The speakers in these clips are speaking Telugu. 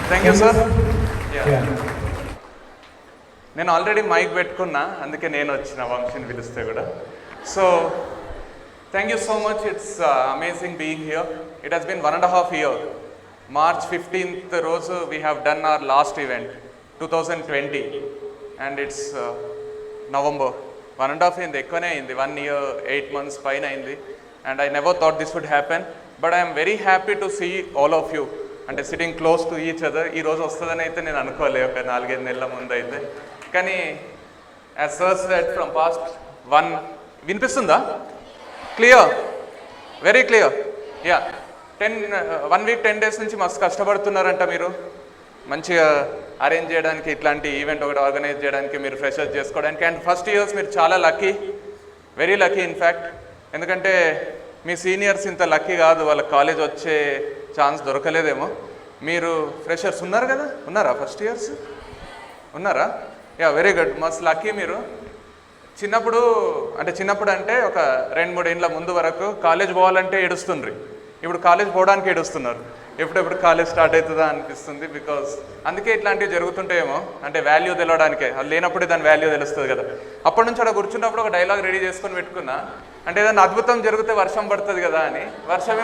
Thank you sir. నేను ఆల్రెడీ మైక్ పెట్టుకున్నా, అందుకే నేను వచ్చిన వంశీని పిలిస్తే కూడా. So thank you so much. It's amazing being here. It has been 1.5 years. March 15th రోజు we have done our last event 2020 and it's November. 1.5 అయింది, ఎక్కువనే అయింది. 1 year 8 months పైన అయింది. And I never thought this would happen, but I'm very happy to see all of you అంటే sitting close to each other. ఈరోజు వస్తుందని అయితే నేను అనుకోలేదు, ఒక 4-5 నెలల ముందు అయితే. కానీ as sir said from past వినిపిస్తుందా? Clear, very clear. Yeah, 1 week 10 days నుంచి మస్తు కష్టపడుతున్నారంట మీరు మంచిగా అరేంజ్ చేయడానికి, ఇట్లాంటి ఈవెంట్ ఒకటి ఆర్గనైజ్ చేయడానికి, మీరు ఫ్రెషర్స్ చేసుకోవడానికి. అండ్ ఫస్ట్ ఇయర్స్ మీరు చాలా లక్కీ, వెరీ లక్కీ ఇన్ఫ్యాక్ట్. ఎందుకంటే మీ సీనియర్స్ ఇంత లక్కీ కాదు, వాళ్ళ కాలేజ్ వచ్చే ఛాన్స్ దొరకలేదేమో. మీరు ఫ్రెషర్స్ ఉన్నారు కదా, ఉన్నారా? ఫస్ట్ ఇయర్స్ ఉన్నారా? యా, వెరీ గుడ్, మస్తు లక్కీ మీరు. చిన్నప్పుడు అంటే ఒక 2-3 ఏళ్ళ ముందు వరకు కాలేజ్ పోవాలంటే ఏడుస్తుండ్రి, ఇప్పుడు కాలేజ్ పోవడానికి ఏడుస్తున్నారు. ఎప్పుడెప్పుడు కాలేజ్ స్టార్ట్ అవుతుందా అనిపిస్తుంది. బికాజ్ అందుకే ఇట్లాంటివి జరుగుతుంటాయేమో, అంటే వాల్యూ తెలవడానికే. అది లేనప్పుడే దాని వాల్యూ తెలుస్తుంది కదా. అప్పటి నుంచి అక్కడ కూర్చున్నప్పుడు ఒక డైలాగ్ రెడీ చేసుకొని పెట్టుకున్నా, అంటే ఏదైనా అద్భుతం జరిగితే వర్షం పడుతుంది కదా అని. వర్షం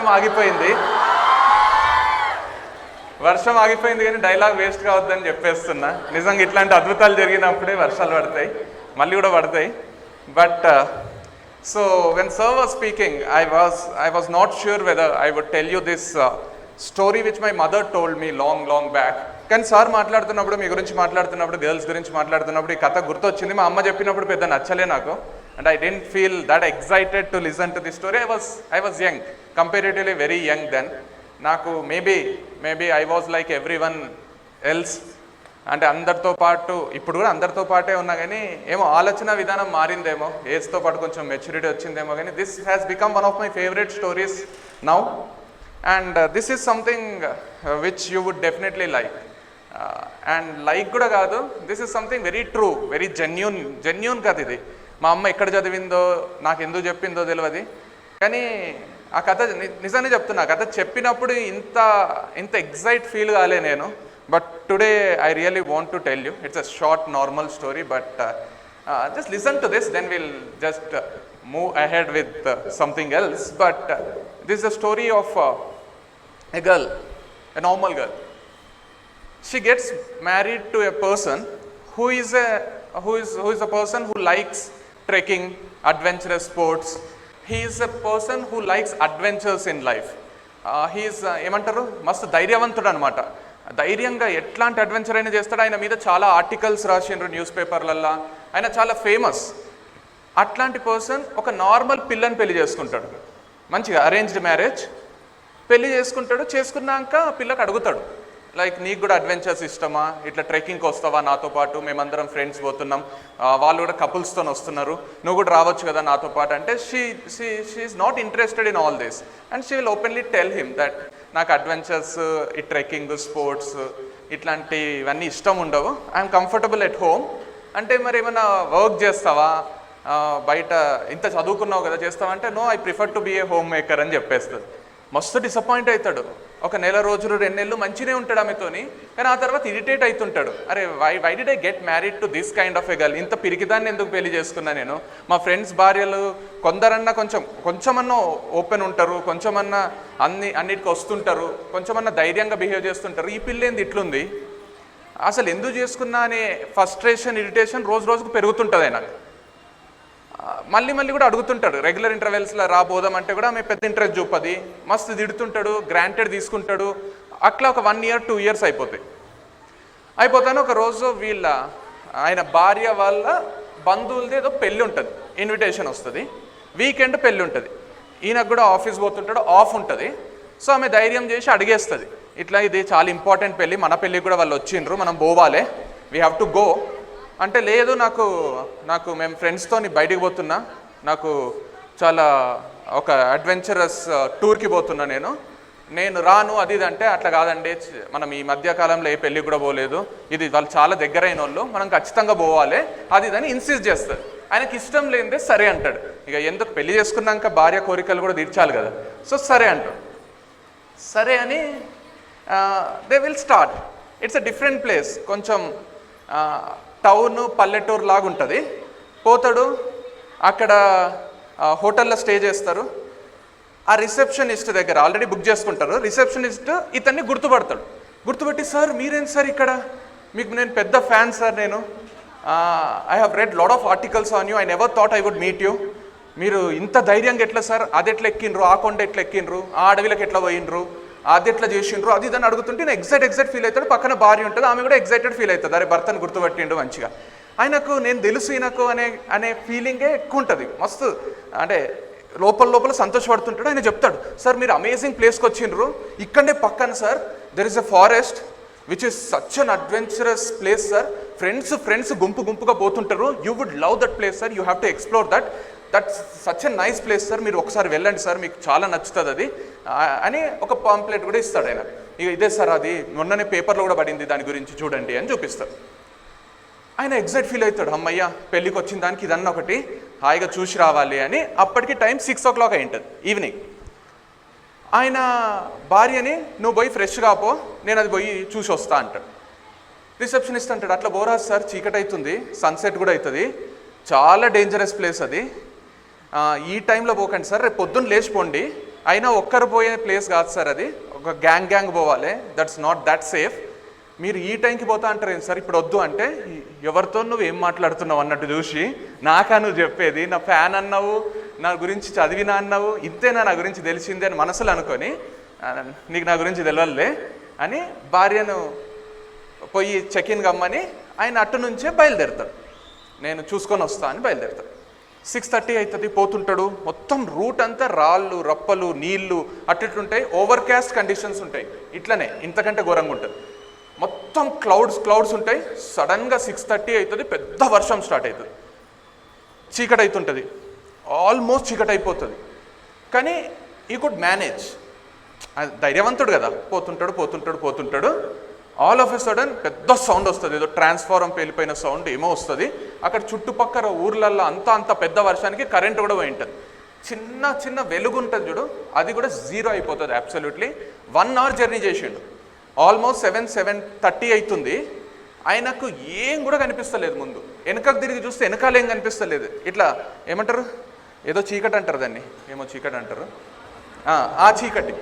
ఆగిపోయింది కానీ డైలాగ్ వేస్ట్ కావద్దని చెప్పేస్తున్నా. నిజంగా ఇట్లాంటి అద్భుతాలు జరిగినప్పుడే వర్షాలు పడతాయి, మళ్ళీ కూడా పడతాయి. But so when sir was speaking, I was not sure whether I would tell you this story which my mother told me long back. కానీ సార్ మాట్లాడుతున్నప్పుడు, మీ గురించి మాట్లాడుతున్నప్పుడు, గర్ల్స్ గురించి మాట్లాడుతున్నప్పుడు ఈ కథ గుర్తొచ్చింది. మా అమ్మ చెప్పినప్పుడు పెద్ద నచ్చలే నాకు, and I didn't feel that excited to listen to this story. I was young, comparatively very young then. నాకు maybe I was like everyone else, అంటే అందరితో పాటు, ఇప్పుడు కూడా అందరితో పాటే ఉన్నా కానీ ఏమో ఆలోచన విధానం మారిందేమో, ఏజ్తో పాటు కొంచెం మెచ్యూరిటీ వచ్చిందేమో. కానీ this has become one of my favourite stories now, and this is something which you would definitely like. And like కూడా కాదు, this is something very true, very genuine కథ ఇది. మా అమ్మ ఎక్కడ చదివిందో, నాకు ఎందుకు చెప్పిందో తెలియదు, కానీ ఆ కథ నిజంగా చెప్తున్నా. కథ చెప్పినప్పుడు ఇంత ఎగ్జైట్ ఫీల్ కాలే నేను. But today I really want to tell you, it's a short normal story, but just listen to this, then we'll just move ahead with something else. But this is a story of a girl, a normal girl. She gets married to a person who is a person who likes trekking, adventurous sports. He is a person who likes adventures in life. He is ఏమంటారు, మస్తు ధైర్యవంతుడు అనమాట. ధైర్యంగా ఎట్లాంటి అడ్వెంచర్ అయినా చేస్తాడు. ఆయన మీద చాలా ఆర్టికల్స్ రాసిండ్రు న్యూస్ పేపర్లల్లో, ఆయన చాలా ఫేమస్. అట్లాంటి పర్సన్ ఒక నార్మల్ పిల్లని పెళ్లి చేసుకుంటాడు, మంచిగా అరేంజ్డ్ మ్యారేజ్ పెళ్లి చేసుకుంటాడు. చేసుకున్నాక పిల్లకి అడుగుతాడు, లైక్ నీకు కూడా అడ్వెంచర్స్ ఇష్టమా, ఇట్లా ట్రెక్కింగ్కి వస్తావా నాతో పాటు, మేమందరం ఫ్రెండ్స్ పోతున్నాం, వాళ్ళు కూడా కపుల్స్తో వస్తున్నారు, నువ్వు కూడా రావచ్చు కదా నాతో పాటు అంటే she is not interested in all this, and she will openly tell him that నాకు అడ్వెంచర్స్, ఈ ట్రెక్కింగ్, స్పోర్ట్స్ ఇట్లాంటివన్నీ ఇష్టం ఉండవు, ఐఎమ్ కంఫర్టబుల్ ఎట్ హోమ్. అంటే మరి ఏమైనా వర్క్ చేస్తావా, బయట ఇంత చదువుకున్నావు కదా చేస్తావా అంటే no, I prefer to be a homemaker అని చెప్పేస్తుంది. మస్తు డిసప్పాయింట్ అవుతాడు. ఒక 1 రోజులు 2 నెలలు మంచినే ఉంటాడు ఆమెతోని, కానీ ఆ తర్వాత ఇరిటేట్ అవుతుంటాడు. అరే why did I get married to this kind of a girl, ఇంత పిరికిదాన్ని ఎందుకు పెళ్లి చేసుకున్నా నేను. మా ఫ్రెండ్స్ భార్యలు కొందరన్నా కొంచెమన్నా ఓపెన్ ఉంటారు, కొంచెమన్నా అన్నిటికీ వస్తుంటారు, కొంచెమన్నా ధైర్యంగా బిహేవ్ చేస్తుంటారు. ఈ పిల్ల ఏంది ఇట్లుంది, అసలు ఎందుకు చేసుకున్నా అనే ఫ్రస్ట్రేషన్, ఇరిటేషన్ రోజుకు పెరుగుతుంటుంది. ఆయన మళ్ళీ కూడా అడుగుతుంటాడు, రెగ్యులర్ ఇంటర్వెల్స్లో రాబోదామంటే కూడా ఆమె పెద్ద ఇంట్రెస్ట్ చూపది, మస్తు తిడుతుంటాడు, గ్రాంటెడ్ తీసుకుంటాడు. అట్లా ఒక 1 year 2 years అయిపోతాను. ఒక రోజు ఆయన భార్య వాళ్ళ బంధువులది ఏదో పెళ్ళి ఉంటుంది, ఇన్విటేషన్ వస్తుంది, వీకెండ్ పెళ్ళి ఉంటుంది. ఈయనకు కూడా ఆఫీస్ పోతుంటాడు, ఆఫ్ ఉంటుంది. సో ఆమె ధైర్యం చేసి అడిగేస్తుంది, ఇట్లా ఇది చాలా ఇంపార్టెంట్ పెళ్ళి, మన పెళ్ళికి కూడా వాళ్ళు వచ్చిండ్రు, మనం పోవాలి, వీ హ్యావ్ టు గో అంటే. లేదు, నాకు మేము ఫ్రెండ్స్తో బయటికి పోతున్నా, నాకు చాలా ఒక అడ్వెంచరస్ టూర్కి పోతున్నా, నేను రాను అది ఇది అంటే, అట్లా కాదండి, మనం ఈ మధ్యకాలంలో ఏ పెళ్ళికి కూడా పోలేదు, ఇది వాళ్ళు చాలా దగ్గరైన వాళ్ళు, మనం ఖచ్చితంగా పోవాలి అది ఇదని ఇన్సిస్ట్ చేస్తుంది. ఆయనకి ఇష్టం లేనిదే సరే అంటాడు. ఇక ఎందుకు, పెళ్లి చేసుకున్నాక భార్య కోరికలు కూడా తీర్చాలి కదా, సో సరే అంటాడు. సరే అని they will start. It's a different place, కొంచెం టౌన్ పల్లెటూరు లాగా ఉంటుంది. పోతాడు, అక్కడ హోటల్లో స్టే చేస్తారు. ఆ రిసెప్షనిస్ట్ దగ్గర ఆల్రెడీ బుక్ చేసుకుంటారు. రిసెప్షనిస్ట్ ఇతన్ని గుర్తుపట్టి, సార్ మీరేం సార్ ఇక్కడ, మీకు నేను పెద్ద ఫ్యాన్ సార్, నేను I have read lot of articles on you, I never thought I would meet you. మీరు ఇంత ధైర్యంగా ఎట్లా సార్, అది ఎట్లా ఎక్కిండ్రు, ఆ కొండ ఎట్లా ఎక్కిండ్రు, ఆ అడవిలోకి ఎట్లా పోయిండ్రు, అది ఎట్లా చేసిండ్రు, అది దాన్ని అడుగుతుంటే నేను ఎగ్జైట్ ఫీల్ అవుతాడు. పక్కన భార్య ఉంటుంది, ఆమె కూడా ఎగ్జైటెడ్ ఫీల్ అవుతుంది, అరే భర్తను గుర్తుపట్టిండు మంచిగా. ఆయనకు నేను తెలుసు ఈయనకు అనే ఫీలింగే ఎక్కువ ఉంటుంది. మస్తు అంటే లోపల సంతోషపడుతుంటాడు. ఆయన చెప్తాడు, సార్ మీరు అమేజింగ్ ప్లేస్కి వచ్చిండ్రు, ఇక్కడే పక్కన sir there is a forest which is such an adventurous place sir. Friends గుంపుగా పోతుంటారు. You would love that place sir, you have to explore that's such a nice place sir, మీరు ఒకసారి వెళ్ళండి సార్, మీకు చాలా నచ్చుతుంది అది అని ఒక పాంప్లెట్ కూడా ఇస్తాడు ఆయన. ఇదే సార్, అది మొన్ననే పేపర్లో కూడా పడింది, దాని గురించి చూడండి అని చూపిస్తాడు. ఆయన ఎగ్జైట్ ఫీల్ అవుతాడు, అమ్మయ్య పెళ్ళికి వచ్చిన దానికి ఇదన్నా ఒకటి హాయిగా చూసి రావాలి అని. అప్పటికి టైం 6 o'clock అయి ఉంటుంది ఈవినింగ్. ఆయన భార్యని నువ్వు పోయి ఫ్రెష్గా పో, నేను అది పోయి చూసి వస్తా అంటాడు. రిసెప్షనిస్ట్ అంటాడు, అట్లా పోరాదు సార్, చీకటి అవుతుంది, సన్సెట్ కూడా అవుతుంది, చాలా డేంజరస్ ప్లేస్ అది, ఈ టైంలో పోకండి సార్, రేపు పొద్దున్న లేచిపోండి. అయినా ఒక్కరు పోయే ప్లేస్ కాదు సార్, అది ఒక గ్యాంగ్ పోవాలి, దట్స్ నాట్ దట్ సేఫ్, మీరు ఈ టైంకి పోతా అంటారు ఏంటి సార్, ఇప్పుడు వద్దు అంటే, ఎవరితో నువ్వు ఏం మాట్లాడుతున్నావు అన్నట్టు చూసి, నాకా నువ్వు చెప్పేది, నా ఫ్యాన్ అన్నావు, నా గురించి చదివినా అన్నావు, ఇంతేనా నా గురించి తెలిసిందే అని మనసులో అనుకొని, నీకు నా గురించి తెలియలే అని భార్యను పోయి చెక్-ఇన్ కమ్మని ఆయన అటు నుంచే బయలుదేరుతాడు. నేను చూసుకొని వస్తా అని బయలుదేరుతాడు. 6:30 అవుతుంది, పోతుంటాడు. మొత్తం రూట్ అంతా రాళ్ళు, రప్పలు, నీళ్లు అట్టుంటాయి. ఓవర్ క్యాస్ట్ కండిషన్స్ ఉంటాయి. ఇట్లనే ఇంతకంటే ఘోరంగా ఉంటుంది. మొత్తం క్లౌడ్స్ ఉంటాయి. సడన్గా 6:30 అవుతుంది, పెద్ద వర్షం స్టార్ట్ అవుతుంది. చీకటి అవుతుంటుంది, ఆల్మోస్ట్ చీకటి అయిపోతుంది. కానీ ఈ కుడ్ మేనేజ్, ధైర్యవంతుడు కదా, పోతుంటాడు. ఆల్ ఆఫ్ ఎ సడన్ పెద్ద సౌండ్ వస్తుంది, ఏదో ట్రాన్స్ఫార్మర్ పేలిపోయిన సౌండ్ ఏమో వస్తుంది. అక్కడ చుట్టుపక్కల ఊర్లల్లో అంత పెద్ద వర్షానికి కరెంట్ కూడా పోయి ఉంటుంది. చిన్న వెలుగు ఉంటుంది చూడు, అది కూడా 0 అయిపోతుంది అబ్సల్యూట్లీ. 1 hour జర్నీ చేసిండు. ఆల్మోస్ట్ 7:30 అవుతుంది. ఆయనకు ఏం కూడా కనిపిస్తలేదు. ముందు వెనకకు తిరిగి చూస్తే వెనకాల ఏం కనిపిస్తలేదు. ఇట్లా ఏమంటారు, ఏదో చీకటి అంటారు దాన్ని, ఏమో చీకటి అంటారు, ఆ చీకటి,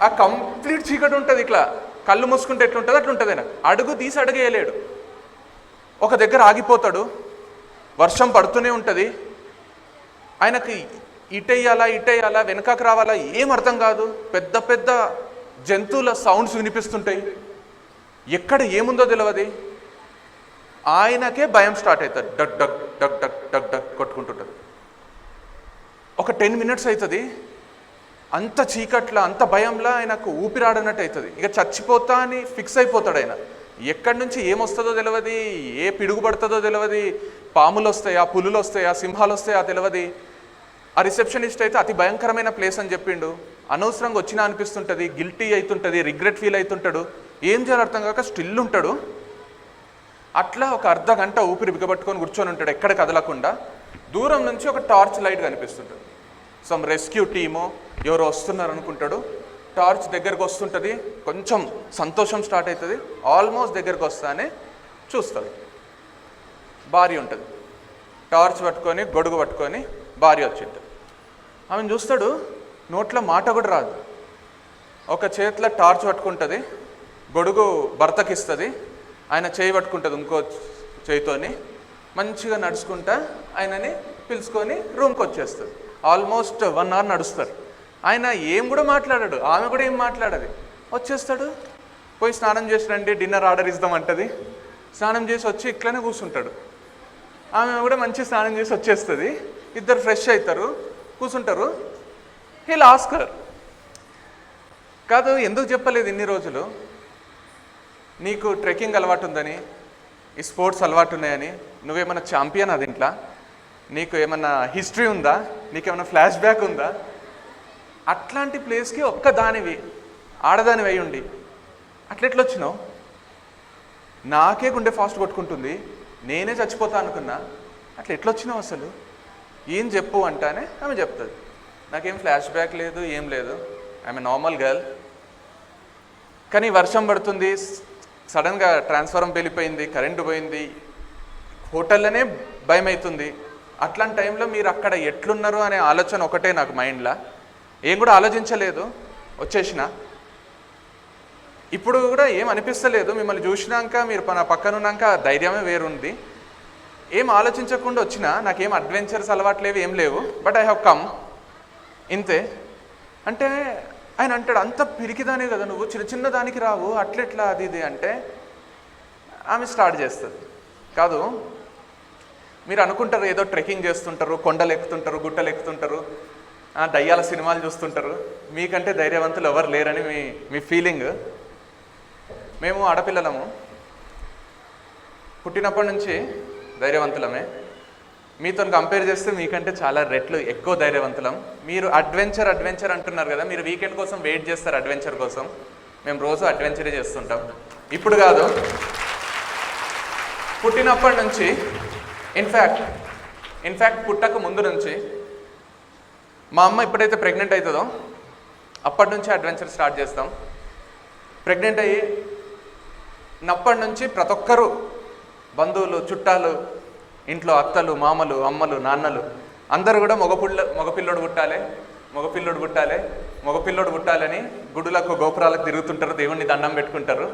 ఆ కంప్లీట్ చీకటి ఉంటుంది. ఇట్లా కళ్ళు మూసుకుంటే ఎట్లుంటుంది అట్లుంటుంది. ఆయన అడుగు తీసి అడుగేయలేడు. ఒక దగ్గర ఆగిపోతాడు. వర్షం పడుతూనే ఉంటుంది. ఆయనకి ఇటేయాలా వెనకకు రావాలా ఏం అర్థం కాదు. పెద్ద జంతువుల సౌండ్స్ వినిపిస్తుంటాయి. ఎక్కడ ఏముందో తెలియదు. ఆయనకే భయం స్టార్ట్ అవుతుంది. డక్ డక్ డక్ డక్ డక్ డక్ కొట్టుకుంటుంటుంది. ఒక 10 minutes అవుతుంది. అంత చీకట్ల, అంత భయంలో ఆయనకు ఊపిరాడనట్టు అవుతుంది. ఇక చచ్చిపోతా అని ఫిక్స్ అయిపోతాడు ఆయన. ఎక్కడి నుంచి ఏమొస్తుందో తెలియదు, ఏ పిడుగు పడుతుందో తెలియదు, పాములు వస్తాయా, పులులు వస్తాయా, సింహాలు వస్తాయా తెలియదు. ఆ రిసెప్షనిస్ట్ అయితే అతి భయంకరమైన ప్లేస్ అని చెప్పిండు. అనవసరంగా వచ్చినా అనిపిస్తుంటుంది, గిల్టీ అవుతుంటుంది, రిగ్రెట్ ఫీల్ అవుతుంటాడు. ఏం చేయాలో అర్థం కాక స్టిల్ ఉంటాడు. అట్లా ఒక అర్ధగంట ఊపిరి బిగబట్టుకొని కూర్చొని ఉంటాడు, ఎక్కడ కదలకుండా. దూరం నుంచి ఒక టార్చ్ లైట్ కనిపిస్తుంటుంది. సమ్ రెస్క్యూ టీమో ఎవరో వస్తున్నారు అనుకుంటాడు. టార్చ్ దగ్గరకు వస్తుంటుంది. కొంచెం సంతోషం స్టార్ట్ అవుతుంది. ఆల్మోస్ట్ దగ్గరకు వస్తానే చూస్తాడు, భార్య ఉంటుంది. టార్చ్ పట్టుకొని, గొడుగు పట్టుకొని భార్య వచ్చింది. ఆమెను చూస్తాడు, నోట్లో మాట కూడా రాదు. ఒక చేతిలో టార్చ్ పట్టుకుంటుంది, గొడుగు భర్తకిస్తుంది. ఆయన చేయి పట్టుకుంటుంది ఇంకో చేయితోని. మంచిగా నడుచుకుంటా ఆయనని పిలుచుకొని రూమ్కి వచ్చేస్తుంది. ఆల్మోస్ట్ 1 hour నడుస్తారు. ఆయన ఏం కూడా మాట్లాడాడు, ఆమె కూడా ఏం మాట్లాడదు. వచ్చేస్తాడు. పోయి స్నానం చేసి రండి, డిన్నర్ ఆర్డర్ ఇద్దామంటది. స్నానం చేసి వచ్చి ఇట్లనే కూర్చుంటాడు. ఆమె కూడా మంచి స్నానం చేసి వచ్చేస్తుంది. ఇద్దరు ఫ్రెష్ అవుతారు, కూర్చుంటారు. హీల్ ఆస్కర్, కాదు ఎందుకు చెప్పలేదు ఇన్ని రోజులు, నీకు ట్రెక్కింగ్ అలవాటు ఉందని, ఈ స్పోర్ట్స్ అలవాటు ఉన్నాయని, నువ్వేమన్నా ఛాంపియన్ అది ఇంట్లో, నీకు ఏమన్నా హిస్టరీ ఉందా, నీకేమన్నా ఫ్లాష్ బ్యాక్ ఉందా? అట్లాంటి ప్లేస్కి ఒక్కదానివి, ఆడదానివి అయి ఉండి అట్లెట్లొచ్చినావు? నాకే గుండె ఫాస్ట్ కొట్టుకుంటుంది, నేనే చచ్చిపోతా అనుకున్నా, అట్లా ఎట్లొచ్చినావు అసలు, ఏం చెప్పు అంటానే ఆమె చెప్తుంది. నాకేం ఫ్లాష్ బ్యాక్ లేదు, ఏం లేదు, ఐఎమ్ ఏ నార్మల్ గర్ల్. కానీ వర్షం పడుతుంది, సడన్గా ట్రాన్స్ఫారం వెళ్ళిపోయింది, కరెంటు పోయింది, హోటల్లోనే భయం అవుతుంది. అట్లాంటి టైంలో మీరు అక్కడ ఎట్లున్నారు అనే ఆలోచన ఒకటే నాకు మైండ్లో. ఏం కూడా ఆలోచించలేదు, వచ్చేసిన. ఇప్పుడు కూడా ఏం అనిపిస్తలేదు, మిమ్మల్ని చూసినాక మీరు నా పక్కన ఉన్నాక ధైర్యమే వేరుంది. ఏం ఆలోచించకుండా వచ్చినా, నాకేం అడ్వెంచర్స్ అలవాట్లేవు, ఏం లేవు. బట్ ఐ హ్యావ్ కమ్ ఇంతే. అంటే ఆయన అంటాడు, అంత పిరికిదానే కదా నువ్వు, చిన్న చిన్న దానికి రావు, అట్లెట్లా అది ఇది అంటే ఆమె స్టార్ట్ చేస్తుంది. కాదు, మీరు అనుకుంటారు ఏదో ట్రెక్కింగ్ చేస్తుంటారు, కొండలు ఎక్కుతుంటారు, గుట్టలు ఎక్కుతుంటారు, దయ్యాల సినిమాలు చూస్తుంటారు, మీకంటే ధైర్యవంతులు ఎవరు లేరని మీ ఫీలింగ్. మేము ఆడపిల్లలము, పుట్టినప్పటి నుంచి ధైర్యవంతులమే. మీతో కంపేర్ చేస్తే మీకంటే చాలా రెట్లు ఎక్కువ ధైర్యవంతులం. మీరు అడ్వెంచర్ అంటున్నారు కదా, మీరు వీకెండ్ కోసం వెయిట్ చేస్తారు అడ్వెంచర్ కోసం. మేము రోజు అడ్వెంచరే చేస్తుంటాం. ఇప్పుడు కాదు, పుట్టినప్పటి నుంచి, ఇన్ఫ్యాక్ట్ పుట్టక ముందు నుంచి, మా అమ్మ ఎప్పుడైతే ప్రెగ్నెంట్ అవుతుందో అప్పటి నుంచి అడ్వెంచర్ స్టార్ట్ చేస్తాం. ప్రెగ్నెంట్ అయ్యి నప్పటి నుంచి ప్రతి ఒక్కరూ, బంధువులు, చుట్టాలు, ఇంట్లో అత్తలు, మామలు, అమ్మలు, నాన్నలు అందరూ కూడా మగపిల్లోడు పుట్టాలని గుడులకు, గోపురాలకు తిరుగుతుంటారు, దేవుణ్ణి దండం పెట్టుకుంటారు.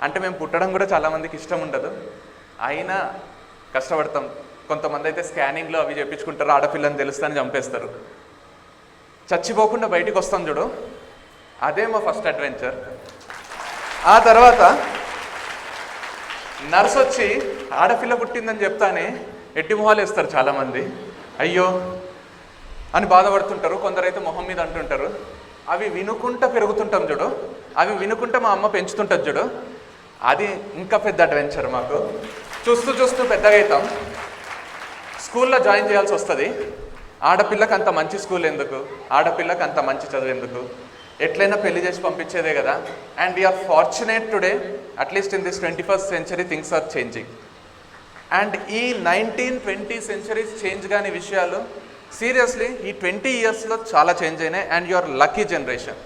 అంటే మేము పుట్టడం కూడా చాలామందికి ఇష్టం ఉండదు, అయినా కష్టపడతాం. కొంతమంది అయితే స్కానింగ్లో అవి చెప్పించుకుంటారు, ఆడపిల్లని తెలుస్తుందని చంపేస్తారు. చచ్చిపోకుండా బయటికి వస్తాం చూడు, అదే మా ఫస్ట్ అడ్వెంచర్. ఆ తర్వాత నర్స్ వచ్చి ఆడపిల్ల పుట్టిందని చెప్తానే ఎట్టి మొహాలు వేస్తారు చాలామంది, అయ్యో అని బాధపడుతుంటారు. కొందరైతే మొహం మీద అంటుంటారు. అవి వినుకుంటా పెరుగుతుంటాం చూడు, అవి వినుకుంటా మా అమ్మ పెంచుతుంటుంది చూడు, అది ఇంకా పెద్ద అడ్వెంచర్ మాకు. చూస్తూ పెద్దగా అవుతాం. స్కూల్లో జాయిన్ చేయాల్సి వస్తుంది. ఆడపిల్లకి అంత మంచి స్కూల్ ఎందుకు, ఆడపిల్లకి అంత మంచి చదువు ఎందుకు, ఎట్లయినా పెళ్లి చేసి పంపించేదే కదా. And we are fortunate today, at least in this 21st century things are changing. And ఈ 19-20 centuries చేంజ్ కాని విషయాలు సీరియస్లీ ఈ 20 yearsలో చాలా చేంజ్ అయినాయి. And you are lucky generation.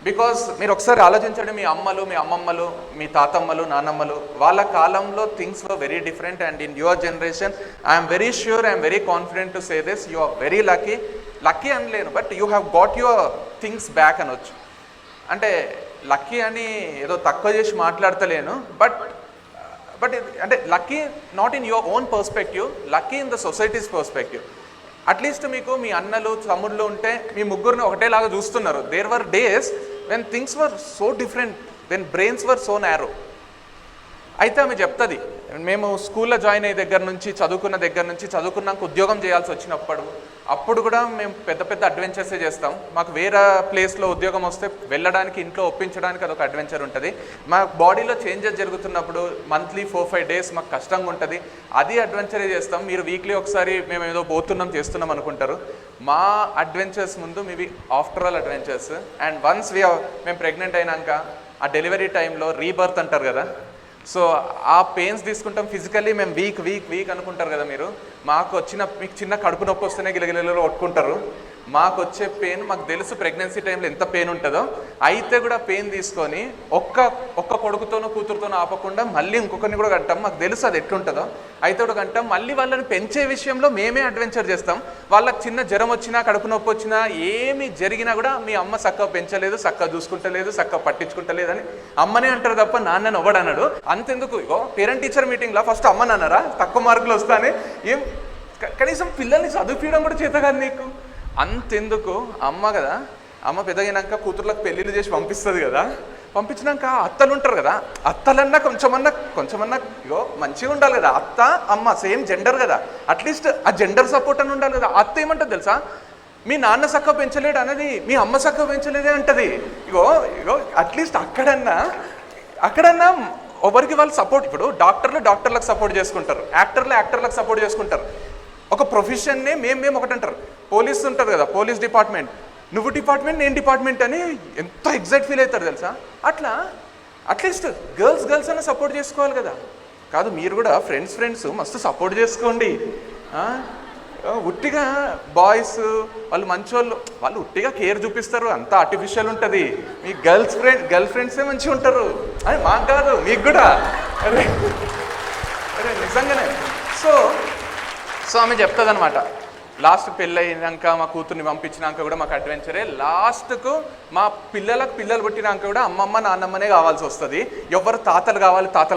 Because మీరు ఒకసారి ఆలోచించండి, మీ అమ్మలు, మీ అమ్మమ్మలు, మీ తాతమ్మలు, నానమ్మలు, వాళ్ళ కాలంలో things were very different. And in your generation I'm very sure, I'm very confident to say this, you are very lucky అనలేను, but you have got your things back అనొచ్చు. అంటే లక్కీ అని ఏదో తక్కువ చేసి మాట్లాడతలేను, బట్ అంటే lucky not in your own perspective, lucky in the society's perspective. At least మీకు మీ అన్నలు, తమ్ముళ్ళు ఉంటే మీ ముగ్గురిని ఒకటేలాగా చూస్తున్నారు. There were days when things were so different, when brains were so narrow. అయితే ఆమె చెప్తుంది, మేము స్కూల్లో జాయిన్ అయ్యే దగ్గర నుంచి, చదువుకున్నాక ఉద్యోగం చేయాల్సి వచ్చినప్పుడు అప్పుడు కూడా మేము పెద్ద అడ్వెంచర్సే చేస్తాం. మాకు వేరే ప్లేస్లో ఉద్యోగం వస్తే వెళ్ళడానికి, ఇంట్లో ఒప్పించడానికి అదొక అడ్వెంచర్ ఉంటుంది. మా బాడీలో చేంజెస్ జరుగుతున్నప్పుడు మంత్లీ 4-5 days మాకు కష్టంగా ఉంటుంది, అది అడ్వెంచరే చేస్తాం. మీరు వీక్లీ ఒకసారి మేము ఏదో చేస్తున్నాం అనుకుంటారు. మా అడ్వెంచర్స్ ముందు మీవి after all adventures. And once మేము ప్రెగ్నెంట్ అయినాక ఆ డెలివరీ టైంలో రీబర్త్ అంటారు కదా, సో ఆ పెయిన్స్ తీసుకుంటాం. ఫిజికల్లీ మేము వీక్ అనుకుంటారు కదా మీరు, మీకు చిన్న కడుపు నొప్పి వస్తేనే గిలగిలలో కొట్టుకుంటారు. మాకు వచ్చే పెయిన్ మాకు తెలుసు, ప్రెగ్నెన్సీ టైంలో ఎంత పెయిన్ ఉంటుందో. అయితే కూడా పెయిన్ తీసుకొని ఒక్క కొడుకుతోనో కూతురుతోనో ఆపకుండా మళ్ళీ ఇంకొకరిని కూడా కంటాం. మాకు తెలుసు అది ఎట్లుంటుందో. అయితే కూడా కంటాం. మళ్ళీ వాళ్ళని పెంచే విషయంలో మేమే అడ్వెంచర్ చేస్తాం. వాళ్ళకి చిన్న జ్వరం వచ్చినా, కడుపు నొప్పి వచ్చినా, ఏమి జరిగినా కూడా మీ అమ్మ చక్కగా పెంచలేదు, చక్కగా చూసుకుంటలేదు, చక్కగా పట్టించుకుంటలేదు అని అమ్మనే అంటారు తప్ప నాన్నని ఎవడన్నాడు. అంతెందుకు, ఇగో పేరెంట్ టీచర్ మీటింగ్లో ఫస్ట్ అమ్మని అన్నారా, తక్కువ మార్కులు వస్తానే, ఏం కనీసం పిల్లల్ని చదివించడం కూడా చేత కాదు నీకు. అంతెందుకు, అమ్మ కదా, అమ్మ పెద్దగినాక కూతుర్లకు పెళ్ళిళ్ళు చేసి పంపిస్తుంది కదా, పంపించినాక అత్తలు ఉంటారు కదా, అత్తలన్నా కొంచెమన్నా ఇగో మంచిగా ఉండాలి కదా. అత్త అమ్మ సేమ్ జెండర్ కదా, అట్లీస్ట్ ఆ జెండర్ సపోర్ట్ అని ఉండాలి కదా. అత్త ఏమంటుంది తెలుసా, మీ నాన్న చక్కగా పెంచలేడు అనేది మీ అమ్మ చక్కగా పెంచలేదే అంటది. ఇగో అట్లీస్ట్ అక్కడన్నా ఒకరికి వాళ్ళు సపోర్ట్. ఇప్పుడు డాక్టర్లకు సపోర్ట్ చేసుకుంటారు, యాక్టర్లకు సపోర్ట్ చేసుకుంటారు. ఒక ప్రొఫెషన్నే మేము ఒకటి అంటారు. పోలీస్ ఉంటారు కదా, పోలీస్ డిపార్ట్మెంట్, నువ్వు డిపార్ట్మెంట్ నేను డిపార్ట్మెంట్ అని ఎంత ఎగ్జైట్ ఫీల్ అవుతారు తెలుసా. అట్లా అట్లీస్ట్ గర్ల్స్ అన్న సపోర్ట్ చేసుకోవాలి కదా. కాదు, మీరు కూడా ఫ్రెండ్స్ మస్తు సపోర్ట్ చేసుకోండి. ఉట్టిగా బాయ్స్ వాళ్ళు మంచోళ్ళు, వాళ్ళు ఉట్టిగా కేర్ చూపిస్తారు, అంతా ఆర్టిఫిషియల్ ఉంటుంది. మీ గర్ల్ ఫ్రెండ్సే మంచిగా ఉంటారు అని మాకు కాదు, మీకు కూడా. అరే అరే నిజంగానే. సో ఆమె చెప్తుంది అనమాట, లాస్ట్ పెళ్ళి అయినాక మా కూతుర్ని పంపించినాక కూడా మాకు అడ్వెంచరే. లాస్ట్కు మా పిల్లలు పుట్టినాక కూడా అమ్మమ్మ నాన్నమ్మనే కావాల్సి వస్తుంది. ఎవరు తాతలు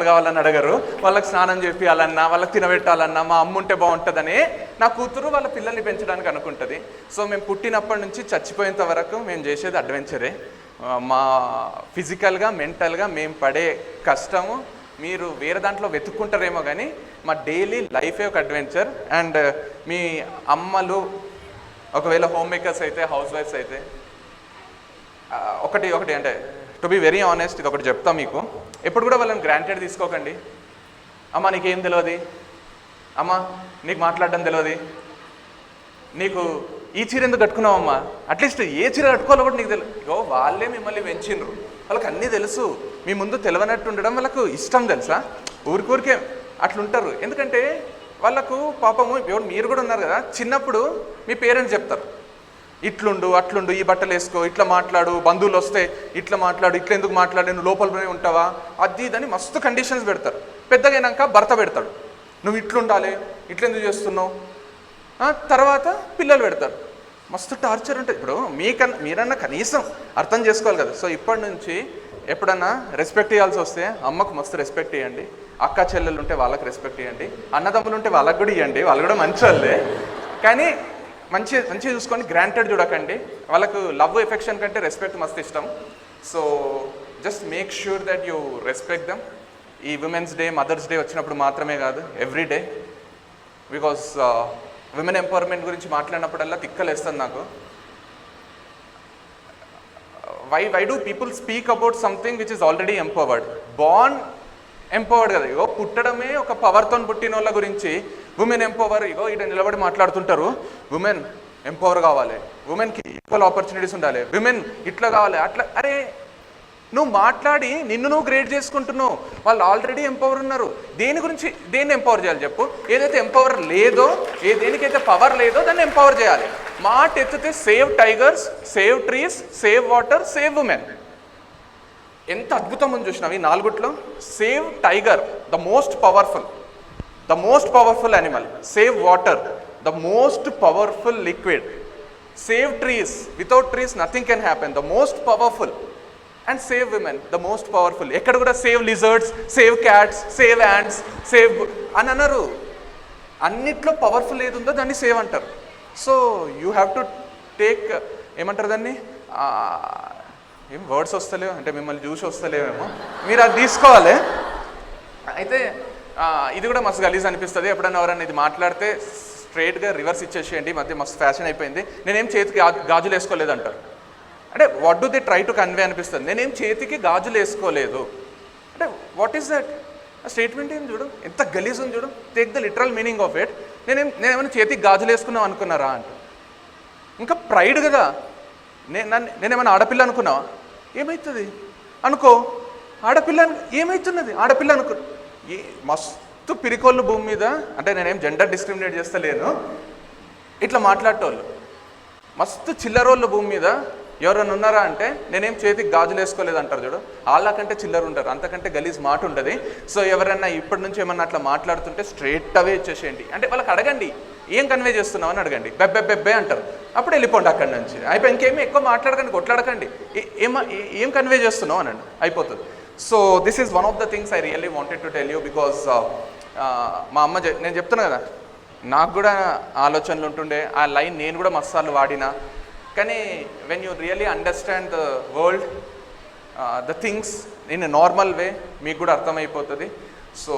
కావాలని అడగరు. వాళ్ళకి స్నానం చేపియాలన్నా, వాళ్ళకి తినబెట్టాలన్నా మా అమ్మ ఉంటే బాగుంటుందని నా కూతురు వాళ్ళ పిల్లల్ని పెంచడానికి అనుకుంటుంది. సో మేము పుట్టినప్పటి నుంచి చచ్చిపోయేంత వరకు మేము చేసేది అడ్వెంచరే. మా ఫిజికల్గా మెంటల్గా మేము పడే కష్టము మీరు వేరే దాంట్లో వెతుక్కుంటారేమో, కానీ మా డైలీ లైఫే ఒక అడ్వెంచర్. అండ్ మీ అమ్మలు ఒకవేళ హోమ్ మేకర్స్ అయితే, హౌస్ వైఫ్స్ అయితే, ఒకటి అంటే టు బి వెరీ ఆనెస్ట్, ఇది ఒకటి చెప్తా మీకు, ఎప్పుడు కూడా వాళ్ళని గ్రాంటెడ్ తీసుకోకండి. అమ్మ నీకేం తెలియదు, అమ్మ నీకు మాట్లాడడం తెలియదు, నీకు ఈ చీర ఎందుకు కట్టుకున్నావమ్మా, అట్లీస్ట్ ఏ చీర కట్టుకోవాలో కూడా నీకు తెలియదు. వాళ్ళే మిమ్మల్ని పెంచిండ్రు, వాళ్ళకి అన్నీ తెలుసు. మీ ముందు తెలియనట్టు ఉండడం వాళ్ళకు ఇష్టం, తెలుసా? ఊరికే అట్లుంటారు. ఎందుకంటే వాళ్ళకు పాపము, మీరు కూడా ఉన్నారు కదా, చిన్నప్పుడు మీ పేరెంట్స్ చెప్తారు ఇట్లుండు అట్లుండు, ఈ బట్టలు వేసుకో, ఇట్లా మాట్లాడు, బంధువులు వస్తే ఇట్లా మాట్లాడు, ఇట్లా ఎందుకు మాట్లాడు, నువ్వు లోపలనే ఉంటావా, అది ఇదని మస్తు కండిషన్స్ పెడతారు. పెద్దగా అయినాక భర్త పెడతాడు, నువ్వు ఇట్లుండాలి, ఇట్లెందుకు చేస్తున్నావు. తర్వాత పిల్లలు పెడతారు, మస్తు టార్చర్ ఉంటుంది. ఇప్పుడు మీరన్నా కనీసం అర్థం చేసుకోవాలి కదా. సో ఇప్పటి నుంచి ఎప్పుడన్నా రెస్పెక్ట్ ఇవ్వాల్సి వస్తే అమ్మకు మస్తు రెస్పెక్ట్ ఇవ్వండి, అక్క చెల్లెలు ఉంటే వాళ్ళకి రెస్పెక్ట్ ఇవ్వండి, అన్నదమ్ములు ఉంటే వాళ్ళకి కూడా ఇవ్వండి, వాళ్ళు కూడా మంచి వాళ్ళే. కానీ మంచిగా చూసుకొని గ్రాంటెడ్ చూడకండి. వాళ్ళకు లవ్ ఎఫెక్షన్ కంటే రెస్పెక్ట్ మస్తు ఇష్టం. So just make sure that you respect them. ఈ విమెన్స్ డే, మదర్స్ డే వచ్చినప్పుడు మాత్రమే కాదు, every day. Because women empowerment గురించి మాట్లాడినప్పుడల్లా తిక్కలేస్తుంది నాకు. Why do people speak about something which is already empowered? Born empowered కదా, ఇగో పుట్టడమే ఒక పవర్తో పుట్టిన వాళ్ళ గురించి ఉమెన్ ఎంపవర్, ఇగో ఇక్కడ నిలబడి మాట్లాడుతుంటారు, ఉమెన్ ఎంపవర్ కావాలి, ఉమెన్కి ఈక్వల్ ఆపర్చునిటీస్ ఉండాలి, విమెన్ ఇట్లా కావాలి అట్లా. అరే నువ్వు మాట్లాడి నిన్ను నువ్వు గ్రేడ్ చేసుకుంటున్నావు, వాళ్ళు ఆల్రెడీ ఎంపవర్ ఉన్నారు. దేన్ని ఎంపవర్ చేయాలి చెప్పు? ఏదైతే ఎంపవర్ లేదో, దేనికైతే పవర్ లేదో దాన్ని ఎంపవర్ చేయాలి. మాట ఎత్తితే save tigers, save trees, save water, save women. ఎంత అద్భుతం ఉంది చూసినావు ఈ నాలుగుట్లో. Save tiger, the most powerful animal. Save water, the most powerful liquid. Save trees, without trees nothing can happen, the most powerful. And save women, the most powerful. ఎక్కడ కూడా save lizards, save cats, save ants, save అని అన్నారు. అన్నిట్లో పవర్ఫుల్ ఏది ఉందో దాన్ని సేవ్ అంటారు. So you have to take, ఏమంటారు దాన్ని, ఏం వర్డ్స్ వస్తలేవు అంటే మిమ్మల్ని చూసి వస్తలేవేమో, మీరు అది తీసుకోవాలి. అయితే ఇది కూడా మస్తు గలీజ్ అనిపిస్తుంది. ఎప్పుడైనా ఎవరన్నా ఇది మాట్లాడితే స్ట్రైట్గా రివర్స్ ఇచ్చేసేయండి. ఈ మధ్య మస్తు ఫ్యాషన్ అయిపోయింది. నేనేం చేతికి గాజులు వేసుకోలేదు అంటారు. అంటే what do they try to convey అనిపిస్తుంది. నేనేం చేతికి గాజులు వేసుకోలేదు అంటే వాట్ ఈస్ దట్? ఆ స్టేట్మెంట్ ఏం చూడు, ఎంత గలీజ్ ఉంది చూడు. Take the literal meaning of it. నేనేమైనా చేతికి గాజులు వేసుకున్నాం అనుకున్నారా అంట. ఇంకా ప్రైడ్ కదా, నేనేమైనా ఆడపిల్ల అనుకున్నావా? ఏమవుతుంది అనుకో, ఆడపిల్ల ఏమవుతున్నది, ఆడపిల్ల అనుకో. మస్తు పిరికోళ్ళు భూమి మీద. అంటే నేనేం జెండర్ డిస్క్రిమినేట్ చేస్తలేను, ఇట్లా మాట్లాడేటోళ్ళు మస్తు చిల్లరోళ్ళు భూమి మీద ఎవరైనా ఉన్నారా అంటే నేనేం చేతికి గాజులు వేసుకోలేదు అంటారు చూడు. వాళ్ళకంటే చిల్లరు ఉంటారు, అంతకంటే గలీజ్ మాట ఉంటుంది. సో ఎవరైనా ఇప్పటి నుంచి ఏమన్నా అట్లా మాట్లాడుతుంటే స్ట్రైట్ అవే ఇచ్చేసేయండి. అంటే వాళ్ళకి అడగండి ఏం కన్వే చేస్తున్నావు అని అడగండి. బెబ్బే అంటారు, అప్పుడు వెళ్ళిపోండి అక్కడి నుంచి. అయిపోయి ఇంకేమీ ఎక్కువ మాట్లాడకండి, కొట్లాడకండి. ఏం కన్వే చేస్తున్నావు అనండి, అయిపోతుంది. So this is one of the things I really wanted to tell you. Because మా అమ్మ నేను చెప్తున్నా కదా, నాకు కూడా ఆలోచనలు ఉంటుండే. ఆ లైన్ నేను కూడా మస్తాలు వాడినా. కానీ when you really understand the world, the things in a normal way, మీకు కూడా అర్థమైపోతుంది. So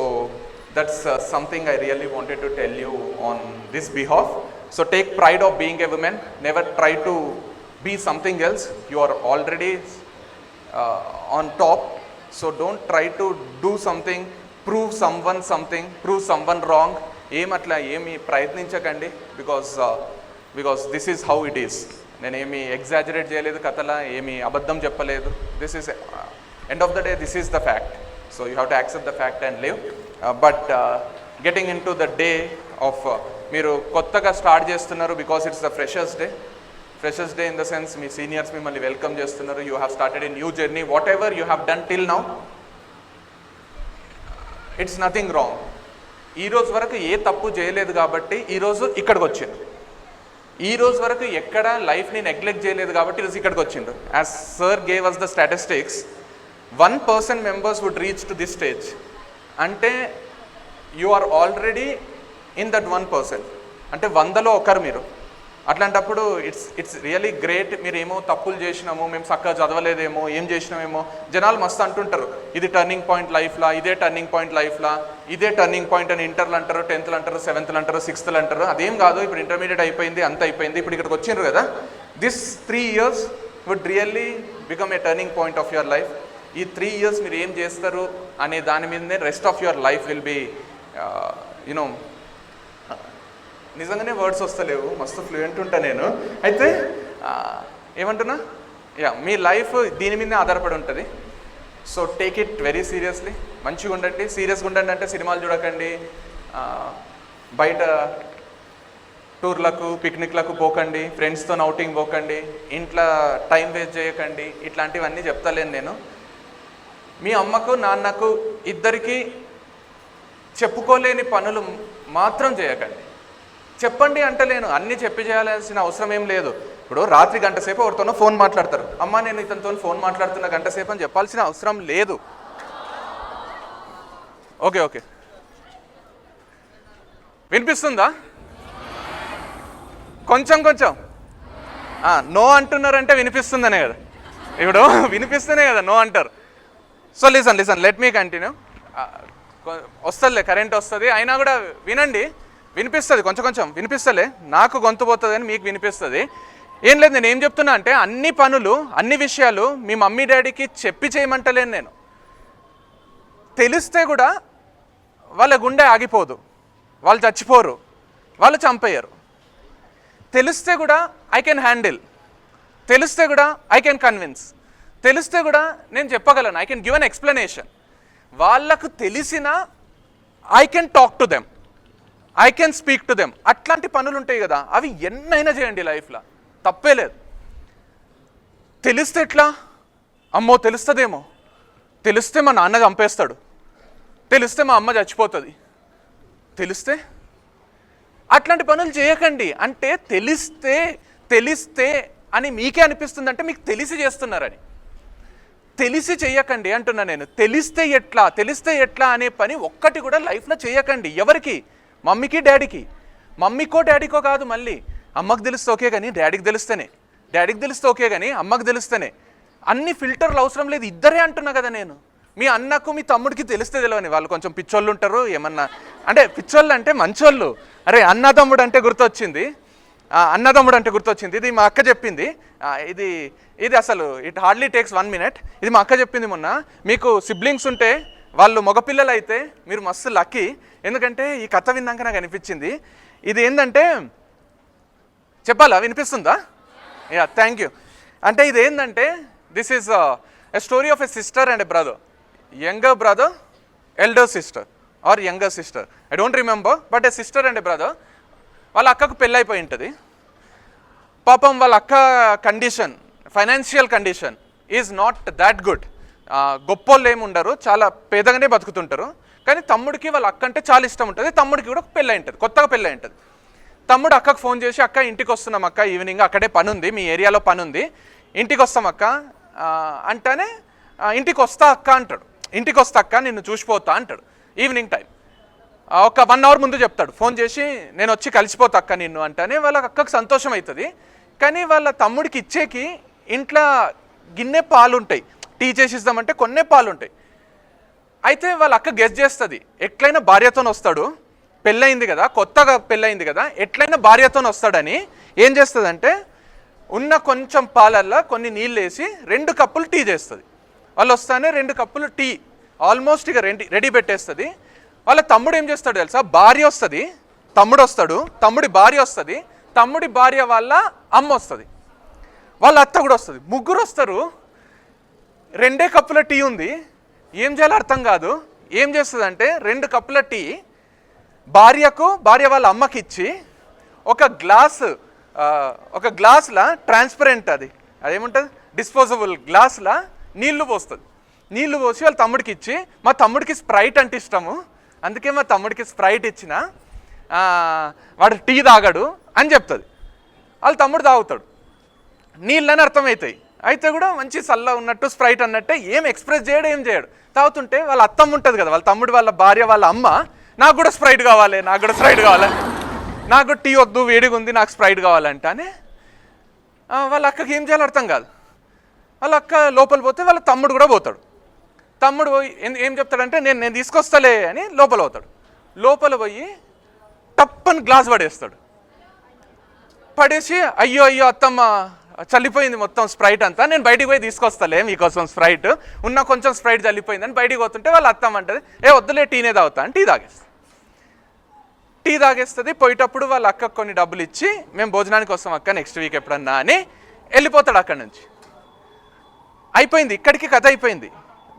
that's something I really wanted to tell you on this behalf. So take pride of being a woman. Never try to be something else. You are already on top. So don't try to do something, prove someone something, prove someone wrong. ఏమి ప్రయత్నించకండి. Because this is how it is. నేనేమి ఎగ్జాజరేట్ చేయలేదు, కథలా ఏమి అబద్ధం చెప్పలేదు. This is end of the day, this is the fact. So you have to accept the fact and live. But getting in to the day of మీరు కొత్తగా స్టార్ట్ చేస్తున్నారు because it's the freshers day in the sense me seniors మిమ్మల్ని వెల్కమ్ చేస్తున్నారు. You have started a new journey. What ever you have done till now, it's nothing wrong. ఈరోజు వరకు ఏ తప్పు చేయలేదు కాబట్టి ఈరోజు ఇక్కడికి వచ్చిండు. ఈ రోజు వరకు ఎక్కడ లైఫ్ని నెగ్లెక్ట్ చేయలేదు కాబట్టి ఈరోజు ఇక్కడికి వచ్చిండు. As sir gave us the statistics, 1% members would reach to this stage. అంటే you are already in that 1%. అంటే 100లో ఒకరు మీరు. అట్లాంటప్పుడు ఇట్స్ రియలీ గ్రేట్. మీరు ఏమో తప్పులు చేసినాము, మేము చక్కగా చదవలేదేమో, ఏం చేసినామేమో జనాలు మస్తు అంటుంటారు. ఇది టర్నింగ్ పాయింట్ లైఫ్లా, ఇదే టర్నింగ్ పాయింట్ లైఫ్లా, ఇదే టర్నింగ్ పాయింట్ అని ఇంటర్లు అంటారు, 10th అంటారు, 7th అంటారు, 6th అంటారు. అదేం కాదు. ఇప్పుడు ఇంటర్మీడియట్ అయిపోయింది, అంత అయిపోయింది, ఇప్పుడు ఇక్కడికి వచ్చిండ్రు కదా. This 3 years would really become a turning point of your life. ఈ 3 years మీరు ఏం చేస్తారు అనే దాని మీదనే rest of your life will be you know. నిజంగానే వర్డ్స్ వస్తలేవు, మస్తు ఫ్లూయెంట్ ఉంటా నేను. అయితే ఏమంటున్నా, మీ లైఫ్ దీని మీదనే ఆధారపడి ఉంటుంది. So take it very seriously. మంచిగా ఉండండి, సీరియస్గా ఉండండి. అంటే సినిమాలు చూడకండి, బయట టూర్లకు పిక్నిక్లకు పోకండి, ఫ్రెండ్స్తో అవుటింగ్ పోకండి, ఇంట్లో టైం వేస్ట్ చేయకండి. ఇట్లాంటివన్నీ చెప్తలేను నేను. మీ అమ్మకు నాన్నకు ఇద్దరికీ చెప్పుకోలేని పనులు మాత్రం చేయకండి. చెప్పండి అంటలేను, అన్నీ చెప్పి చేయాల్సిన అవసరం ఏం లేదు. ఇప్పుడు రాత్రి గంట సేపు ఎవరితోనో ఫోన్ మాట్లాడతారు. అమ్మ నేను ఇతనితో ఫోన్ మాట్లాడుతున్న గంట సేపు అని చెప్పాల్సిన అవసరం లేదు. ఓకే ఓకే, వినిపిస్తుందా? కొంచెం నో అంటున్నారంటే వినిపిస్తుందనే కదా. ఇప్పుడు వినిపిస్తేనే కదా నో అంటారు. So listen let me continue. వస్తుందిలే, కరెంట్ వస్తుంది, అయినా కూడా వినండి. వినిపిస్తుంది, కొంచెం వినిపిస్తలే. నాకు గొంతు పోతుంది అని మీకు వినిపిస్తుంది. ఏం లేదు, నేను ఏం చెప్తున్నా అంటే అన్ని పనులు అన్ని విషయాలు మీ మమ్మీ డాడీకి చెప్పి చేయమంటలేను నేను. తెలిస్తే కూడా వాళ్ళ గుండె ఆగిపోదు, వాళ్ళు చచ్చిపోరు, వాళ్ళు చంపేయరు. తెలిస్తే కూడా ఐ కెన్ హ్యాండిల్, తెలిస్తే కూడా ఐ కెన్ కన్విన్స్, తెలిస్తే కూడా నేను చెప్పగలను, I can give an explanation. వాళ్ళకు తెలిసిన I can talk to them, I can speak to them. అట్లాంటి పనులు ఉంటాయి కదా, అవి ఎన్నైనా చేయండి లైఫ్లో, తప్పే లేదు. తెలిస్తే ఎట్లా? అమ్మో తెలుస్తుందేమో, తెలిస్తే మా నాన్న చంపేస్తాడు, తెలిస్తే మా అమ్మ చచ్చిపోతుంది, తెలిస్తే అట్లాంటి పనులు చేయకండి. అంటే తెలిస్తే అని మీకే అనిపిస్తుంది, అంటే మీకు తెలిసి చేస్తున్నారని. తెలిసి చెయ్యకండి అంటున్నా నేను. తెలిస్తే ఎట్లా అనే పని ఒక్కటి కూడా లైఫ్లో చేయకండి. ఎవరికి? మమ్మీకి డాడీకి. మమ్మీకో డాడీకో కాదు, మళ్ళీ అమ్మకు తెలిస్తే ఓకే కానీ డాడీకి తెలిస్తే ఓకే కానీ అమ్మకు తెలిస్తేనే. అన్ని ఫిల్టర్లు అవసరం లేదు, ఇద్దరే అంటున్నా కదా నేను. మీ అన్నకు మీ తమ్ముడికి తెలిస్తే తెలియని వాళ్ళు కొంచెం పిచ్చోళ్ళు ఉంటారు, ఏమన్నా అంటే పిచ్చోళ్ళు అంటే మంచోళ్ళు. అరే అన్నదమ్ముడు అంటే గుర్తొచ్చింది, ఇది మా అక్క చెప్పింది. ఇది అసలు ఇట్ హార్డ్లీ టేక్స్ 1 minute. ఇది మా అక్క చెప్పింది మొన్న. మీకు సిబ్లింగ్స్ ఉంటే వాళ్ళు మగపిల్లలు అయితే మీరు మస్తు లక్కీ. ఎందుకంటే ఈ కథ విన్నాక నాకు అనిపించింది. ఇది ఏంటంటే చెప్పాలా, వినిపిస్తుందా? Thank you. అంటే ఇది ఏంటంటే this is a story of a sister and a brother. Younger brother, elder sister or younger sister, I don't remember, but a sister and a brother. వాళ్ళ అక్కకు పెళ్ళైపోయి ఉంటుంది. పాపం వాళ్ళ అక్క condition, financial condition is not that good. గొప్పోళ్ళు ఏమి ఉండరు, చాలా పేదగానే బతుకుతుంటారు. కానీ తమ్ముడికి వాళ్ళ అక్క అంటే చాలా ఇష్టం ఉంటుంది. తమ్ముడికి కూడా పెళ్ళి ఉంటుంది, కొత్తగా పెళ్ళి ఉంటుంది. తమ్ముడు అక్కకు ఫోన్ చేసి, అక్క ఇంటికి వస్తున్నాం అక్క, ఈవినింగ్ అక్కడే పని ఉంది, మీ ఏరియాలో పని ఉంది, ఇంటికి వస్తాం అక్క అంటేనే ఇంటికి వస్తా అక్క అంటాడు. ఇంటికి వస్తా అక్క నిన్ను చూసిపోతా అంటాడు. ఈవినింగ్ టైం ఒక 1 hour ముందు చెప్తాడు ఫోన్ చేసి, నేను వచ్చి కలిసిపోతా అక్క నిన్ను అంటేనే వాళ్ళ అక్కకు సంతోషం అవుతుంది. కానీ వాళ్ళ తమ్ముడికి ఇచ్చేకి ఇంట్లో గిన్నె పాలు ఉంటాయి, టీ చేసి ఇద్దామంటే కొన్నే పాలు ఉంటాయి. అయితే వాళ్ళ అక్క గెస్ చేస్తుంది, ఎట్లయినా భార్యతో వస్తాడు, పెళ్ళయింది కదా, కొత్తగా పెళ్ళయింది కదా, ఎట్లయినా భార్యతో వస్తాడని ఏం చేస్తుందంటే ఉన్న కొంచెం పాలల్లో కొన్ని నీళ్ళు వేసి 2 కప్పులు టీ చేస్తుంది. వాళ్ళు వస్తానే 2 కప్పులు టీ ఆల్మోస్ట్ ఇక రెడీ పెట్టేస్తుంది. వాళ్ళ తమ్ముడు ఏం చేస్తాడు తెలుసా, భార్య వస్తుంది, తమ్ముడు వస్తాడు, తమ్ముడి భార్య వస్తుంది, తమ్ముడి భార్య వాళ్ళ అమ్మ వస్తుంది, వాళ్ళ అత్త కూడా వస్తుంది, ముగ్గురు వస్తారు. 2 కప్పుల టీ ఉంది, ఏం చేయాలో అర్థం కాదు. ఏం చేస్తుందంటే 2 కప్పుల టీ భార్య వాళ్ళ అమ్మకి ఇచ్చి ఒక గ్లాస్లా ట్రాన్స్పరెంట్ అదేముంటుంది డిస్పోజబుల్ గ్లాస్లా నీళ్లు పోసి వాళ్ళ తమ్ముడికి ఇచ్చి, మా తమ్ముడికి స్ప్రైట్ అంటే ఇష్టము, అందుకే మా తమ్ముడికి స్ప్రైట్ ఇచ్చిన, వాడు టీ తాగాడు అని చెప్తుంది. వాళ్ళ తమ్ముడు తాగుతాడు, నీళ్ళని అర్థమవుతాయి, అయితే కూడా మంచి చల్ల ఉన్నట్టు స్ప్రైట్ అన్నట్టే ఏం ఎక్స్ప్రెస్ చేయడం ఏం చేయడు. తాగుతుంటే వాళ్ళ అత్తమ్మ ఉంటుంది కదా, వాళ్ళ తమ్ముడు వాళ్ళ భార్య వాళ్ళ అమ్మ, నాకు కూడా స్ప్రైట్ కావాలి, నాకు టీ వద్దు వేడిగా ఉంది, నాకు స్ప్రైట్ కావాలంటే వాళ్ళ అక్కకి ఏం చేయాలో అర్థం కాదు. వాళ్ళ అక్క లోపల పోతే వాళ్ళ తమ్ముడు కూడా పోతాడు. తమ్ముడు పోయి ఏం చెప్తాడంటే నేను తీసుకొస్తలే అని లోపల పోయి టప్పని గ్లాస్ పడేసి అయ్యో అత్తమ్మ చల్లిపోయింది మొత్తం స్ప్రైట్ అంతా, నేను బయటికి పోయి తీసుకొస్తలే మీకోసం స్ప్రైట్, ఉన్న కొంచెం స్ప్రైట్ చల్లిపోయిందని బయటికి పోతుంటే వాళ్ళ అత్తమ్మ అంటది, వద్దులే టీనే తాగుతా అని టీ తాగేస్తుంది. పోయేటప్పుడు వాళ్ళ అక్కకు కొన్ని డబ్బులు ఇచ్చి, మేము భోజనానికి వస్తాం అక్క నెక్స్ట్ వీక్ ఎప్పుడన్నా అని వెళ్ళిపోతాడు అక్కడి నుంచి. అయిపోయింది, ఇక్కడికి కథ అయిపోయింది.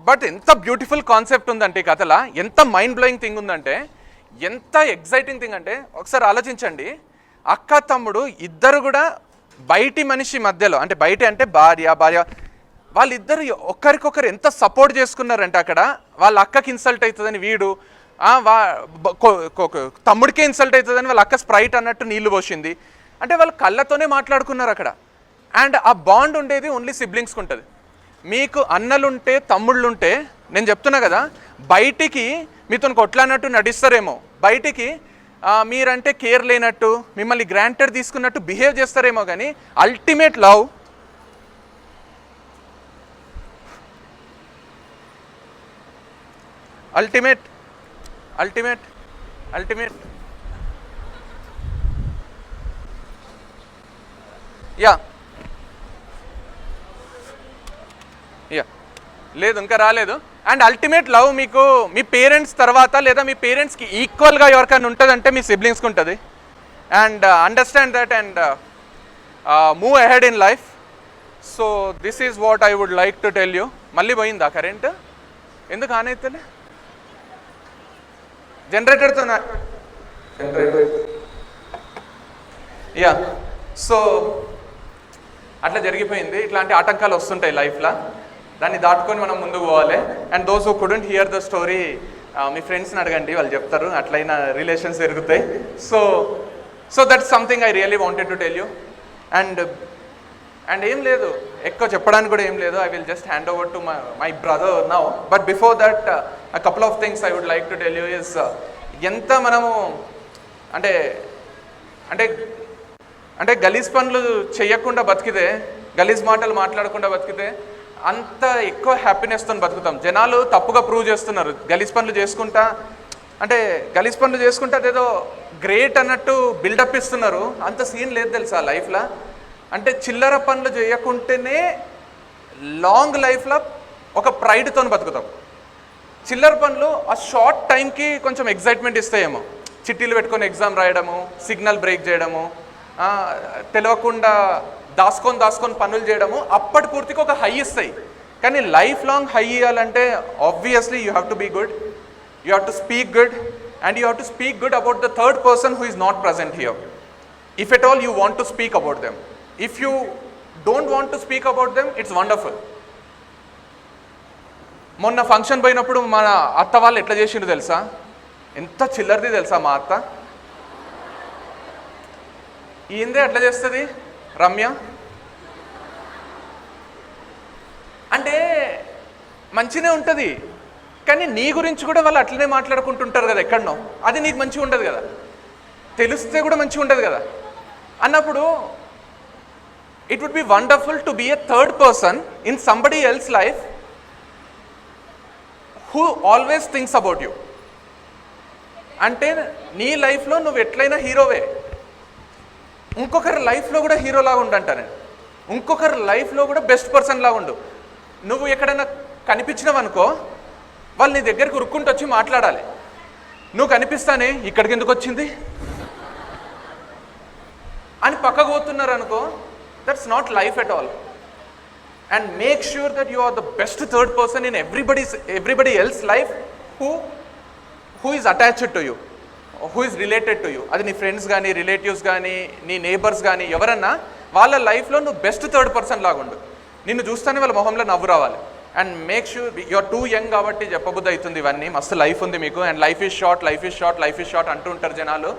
బట్ ఎంత బ్యూటిఫుల్ కాన్సెప్ట్ ఉందంటే ఈ కథలో, ఎంత మైండ్ బ్లోయింగ్ థింగ్ ఉందంటే, ఎంత ఎగ్జైటింగ్ థింగ్ అంటే, ఒకసారి ఆలోచించండి. అక్క తమ్ముడు ఇద్దరు కూడా బయటి మనిషి మధ్యలో, అంటే బయట అంటే భార్య వాళ్ళిద్దరు ఒకరికొకరు ఎంత సపోర్ట్ చేసుకున్నారంటే, అక్కడ వాళ్ళ అక్కకి ఇన్సల్ట్ అవుతుందని వీడు, తమ్ముడికే ఇన్సల్ట్ అవుతుందని వాళ్ళ అక్క స్ప్రైట్ అన్నట్టు నీళ్లు పోసింది. అంటే వాళ్ళు కళ్ళతోనే మాట్లాడుకున్నారు అక్కడ. అండ్ ఆ బాండ్ ఉండేది ఓన్లీ సిబ్లింగ్స్కి ఉంటుంది. మీకు అన్నలుంటే తమ్ముళ్ళుంటే, నేను చెప్తున్నా కదా, బయటికి మీతో కొట్లాడినట్టు నటిస్తారేమో, బయటికి మీరంటే కేర్ లేనట్టు, మిమ్మల్ని గ్రాంటెడ్ తీసుకున్నట్టు బిహేవ్ చేస్తారేమో, కానీ అల్టిమేట్ లవ్ అల్టిమేట్ లేదు, ఇంకా రాలేదు. అండ్ అల్టిమేట్ లవ్ మీకు మీ పేరెంట్స్ తర్వాత, లేదా మీ పేరెంట్స్కి ఈక్వల్గా ఎవరికైనా ఉంటుందంటే మీ సిబ్లింగ్స్కి ఉంటుంది. And understand that and move ahead in life. So this is what I would like to tell you. మళ్ళీ పోయిందా కరెంట్? ఎందుకు ఆన్ అవుతుంది? జనరేటర్తో సో అట్లా జరిగిపోయింది. ఇట్లాంటి ఆటంకాలు వస్తుంటాయి లైఫ్లో, దాన్ని దాటుకొని మనం ముందుకు పోవాలి. And those who couldn't hear the story, మీ ఫ్రెండ్స్ని అడగండి, వాళ్ళు చెప్తారు, అట్లయినా రిలేషన్స్ పెరుగుతాయి. So that's something I really wanted to tell you. And ఏం లేదు, ఎక్కువ చెప్పడానికి కూడా ఏం లేదు. I will just hand over to my brother now. But before that a couple of things I would like to tell you is ఎంత మనము అంటే గలీజ్ పనులు చేయకుండా బతికితే, గలీజ్ మాటలు మాట్లాడకుండా బతికితే అంత ఎక్కువ హ్యాపీనెస్తో బతుకుతాం. జనాలు తప్పుగా ప్రూవ్ చేస్తున్నారు. గలీజ్ పనులు చేసుకుంటే అదేదో గ్రేట్ అన్నట్టు బిల్డప్ ఇస్తున్నారు. అంత సీన్ లేదు తెలుసా లైఫ్లో. అంటే చిల్లర పనులు చేయకుంటేనే లాంగ్ లైఫ్లో ఒక ప్రైడ్తో బతుకుతాం. చిల్లర పనులు ఆ షార్ట్ టైంకి కొంచెం ఎగ్జైట్మెంట్ ఇస్తాయేమో, చిట్టీలు పెట్టుకొని ఎగ్జామ్ రాయడము, సిగ్నల్ బ్రేక్ చేయడము, తెలియకుండా దాచుకొని పనులు చేయడము, అప్పటి పూర్తికి ఒక హై ఇస్తాయి. కానీ లైఫ్ లాంగ్ హై ఇవ్వాలంటే obviously you have to be good, you have to speak good, and you have to speak good about the third person who is not present here. If at all you want to speak about them. If you don't want to speak about them, it's wonderful. మొన్న ఫంక్షన్ పోయినప్పుడు మన అత్త వాళ్ళు ఎట్లా చేసిండ్రు తెలుసా? ఎంత చిల్లరిది తెలుసా మా అత్త. ఈందే ఎట్లా చేస్తుంది రమ్య అంటే, మంచినే ఉంటుంది, కానీ నీ గురించి కూడా వాళ్ళు అట్లనే మాట్లాడుకుంటుంటారు కదా ఎక్కడనో. అది నీకు మంచిగా ఉండదు కదా, తెలిస్తే కూడా మంచిగా ఉండదు కదా. అన్నప్పుడు it would be wonderful to be a third person in somebody else life who always thinks about you. అంటే నీ లైఫ్లో నువ్వు ఎట్లయినా హీరోవే, ఇంకొకరి లైఫ్లో కూడా హీరోలాగా ఉండంట. నేను ఇంకొకరి లైఫ్లో కూడా బెస్ట్ పర్సన్ లాగా ఉండు. నువ్వు ఎక్కడైనా కనిపించినవనుకో, వాళ్ళు నీ దగ్గరికి ఉరుక్కుంటూ వచ్చి మాట్లాడాలి. నువ్వు కనిపిస్తానే ఇక్కడికి ఎందుకు వచ్చింది అని పక్కకు పోతున్నారు అనుకో, that's not life at all. And make sure that you are the best third person in everybody else life who is attached to you. Who is related to you, అది నీ ఫ్రెండ్స్ కానీ, రిలేటివ్స్ కానీ, నీ నేబర్స్ కానీ, ఎవరన్నా వాళ్ళ లైఫ్లో నువ్వు బెస్ట్ థర్డ్ పర్సన్ లాగా ఉండు. నిన్ను చూస్తానే వాళ్ళ మొహంలో నవ్వు రావాలి. And make sure you're too young కాబట్టి చెప్పబుద్ధి అవుతుంది ఇవన్నీ. మస్తు లైఫ్ ఉంది మీకు, and life is short, life is short, life is short అంటూ ఉంటారు జనాలు.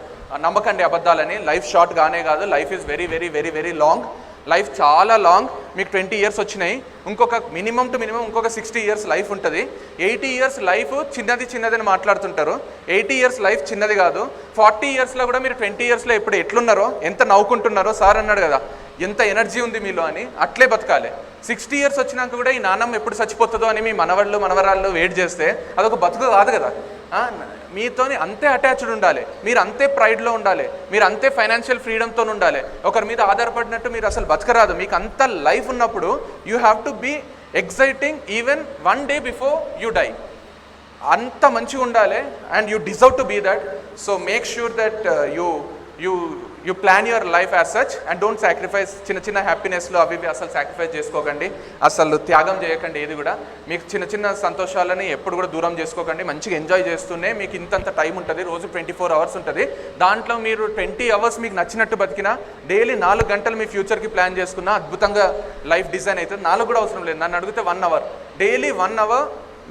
నమ్మకండి అబద్ధాలని. లైఫ్ షార్ట్ గానే కాదు, life is very very very very long. Life చాలా లాంగ్. మీకు 20 years వచ్చినాయి, ఇంకొక మినిమం టు మినిమం ఇంకొక 60 years లైఫ్ ఉంటుంది. 80 years లైఫ్ చిన్నది చిన్నదని మాట్లాడుతుంటారు. 80 years లైఫ్ చిన్నది కాదు. 40 yearsలో కూడా మీరు 20 yearsలో ఇప్పుడు ఎట్లున్నారో, ఎంత నవ్వుకుంటున్నారో, సార్ అన్నాడు కదా ఎంత ఎనర్జీ ఉంది మీలో అని, అట్లే బతకాలి. 60 years వచ్చినాక కూడా ఈ నాన్నమ్మ ఎప్పుడు చచ్చిపోతుందో అని మీ మనవరాళ్ళు వెయిట్ చేస్తే అదొక బతుకు కాదు కదా. మీతోని అంతే అటాచ్డ్ ఉండాలి, మీరు అంతే ప్రైడ్లో ఉండాలి, మీరు అంతే ఫైనాన్షియల్ ఫ్రీడమ్తో ఉండాలి. ఒకరి మీద ఆధారపడినట్టు మీరు అసలు బతకరాదు. మీకు అంత లైఫ్ ఉన్నప్పుడు you have to be exciting even 1 day before you die. అంత మంచిగా ఉండాలి, and you deserve to be that. So make sure that you plan your life as such, and don't sacrifice. చిన్న చిన్న హ్యాపీనెస్లో అవి అసలు సాక్రిఫైస్ చేసుకోకండి, అసలు త్యాగం చేయకండి ఏది కూడా. మీకు చిన్న చిన్న సంతోషాలని ఎప్పుడు కూడా దూరం చేసుకోకండి. మంచిగా ఎంజాయ్ చేస్తూనే మీకు ఇంతంత టైం ఉంటుంది. రోజు 24 hours ఉంటుంది. దాంట్లో మీరు 20 hours మీకు నచ్చినట్టు బతికినా, డైలీ 4 గంటలు మీ ఫ్యూచర్కి ప్లాన్ చేసుకున్నా అద్భుతంగా లైఫ్ డిజైన్ అవుతుంది. 4 కూడా అవసరం లేదు, నన్ను అడిగితే 1 hour, డైలీ 1 hour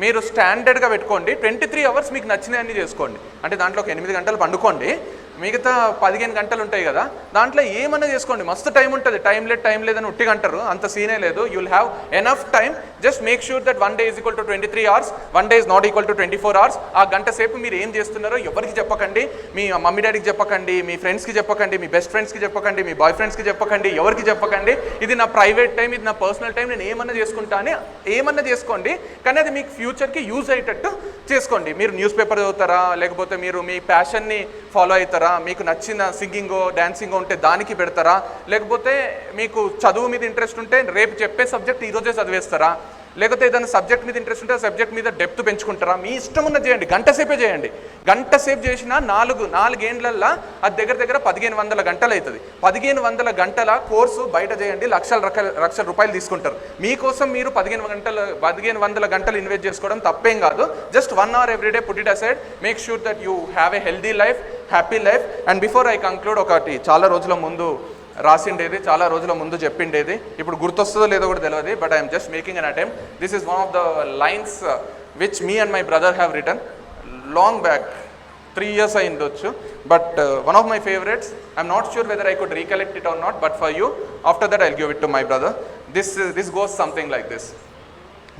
మీరు స్టాండర్డ్గా పెట్టుకోండి. 23 hours మీకు నచ్చినవన్నీ చేసుకోండి. అంటే దాంట్లో ఒక 8 గంటలు పండుకోండి, మిగతా 15 గంటలు ఉంటాయి కదా, దాంట్లో ఏమన్నా చేసుకోండి. మస్తు టైం ఉంటుంది. టైం లేదని ఉట్టిగా అంటారు, అంత సీనే లేదు. You will have enough time. Just make sure that 1 day is equal to 23 hours, 1 day is not equal to 24 hours. ఆ గంట సేపు మీరు ఏం చేస్తున్నారో ఎవరికి చెప్పకండి. మీ మమ్మీ డాడీకి చెప్పకండి, మీ ఫ్రెండ్స్కి చెప్పకండి, మీ బెస్ట్ ఫ్రెండ్స్కి చెప్పకండి, మీ బాయ్ ఫ్రెండ్స్కి చెప్పకండి, ఎవరికి చెప్పకండి. ఇది నా ప్రైవేట్ టైం, ఇది నా పర్సనల్ టైం, నేను ఏమన్నా చేసుకుంటా అని ఏమన్నా చేసుకోండి. కానీ అది మీకు ఫ్యూచర్కి యూజ్ అయ్యేటట్టు చేసుకోండి. మీరు న్యూస్ పేపర్ చదువుతారా, లేకపోతే మీరు మీ ప్యాషన్ని ఫాలో అవుతారా, మీకు నచ్చిన సింగింగో డాన్సింగో ఉంటే దానికి పెడతారా, లేకపోతే మీకు చదువు మీద ఇంట్రెస్ట్ ఉంటే రేపు చెప్పే సబ్జెక్ట్ ఈరోజే చదివేస్తారా, లేకపోతే ఏదైనా సబ్జెక్ట్ మీద ఇంట్రెస్ట్ ఉంటే ఆ సబ్జెక్ట్ మీద డెప్త్ పెంచుకుంటారా, మీ ఇష్టం ఉన్నది చేయండి. గంట సేపే చేయండి. గంట సేపు చేసినా 4 ఏళ్ళల్లో అది దగ్గర 1500 గంటలు అవుతుంది. 1500 గంటల కోర్సు బయట చేయండి, లక్షల రూపాయలు తీసుకుంటారు. మీకోసం మీరు 1500 గంటలు ఇన్వెస్ట్ చేసుకోవడం తప్పేం కాదు. Just 1 hour everyday put it aside. Make sure that you have a healthy life, happy life. And before I conclude, ఒకటి చాలా రోజుల ముందు రాసిండేది, చాలా రోజుల ముందు చెప్పిండేది, ఇప్పుడు గుర్తొస్తుందో లేదో కూడా తెలియదు, but I'm just making an attempt. This is one of the lines which me and my brother have written long back, 3 years అయిందొచ్చు, but one of my favourites. I'm not sure whether I could recollect it or not, but for you after that I'll give it to my brother. This goes something like this.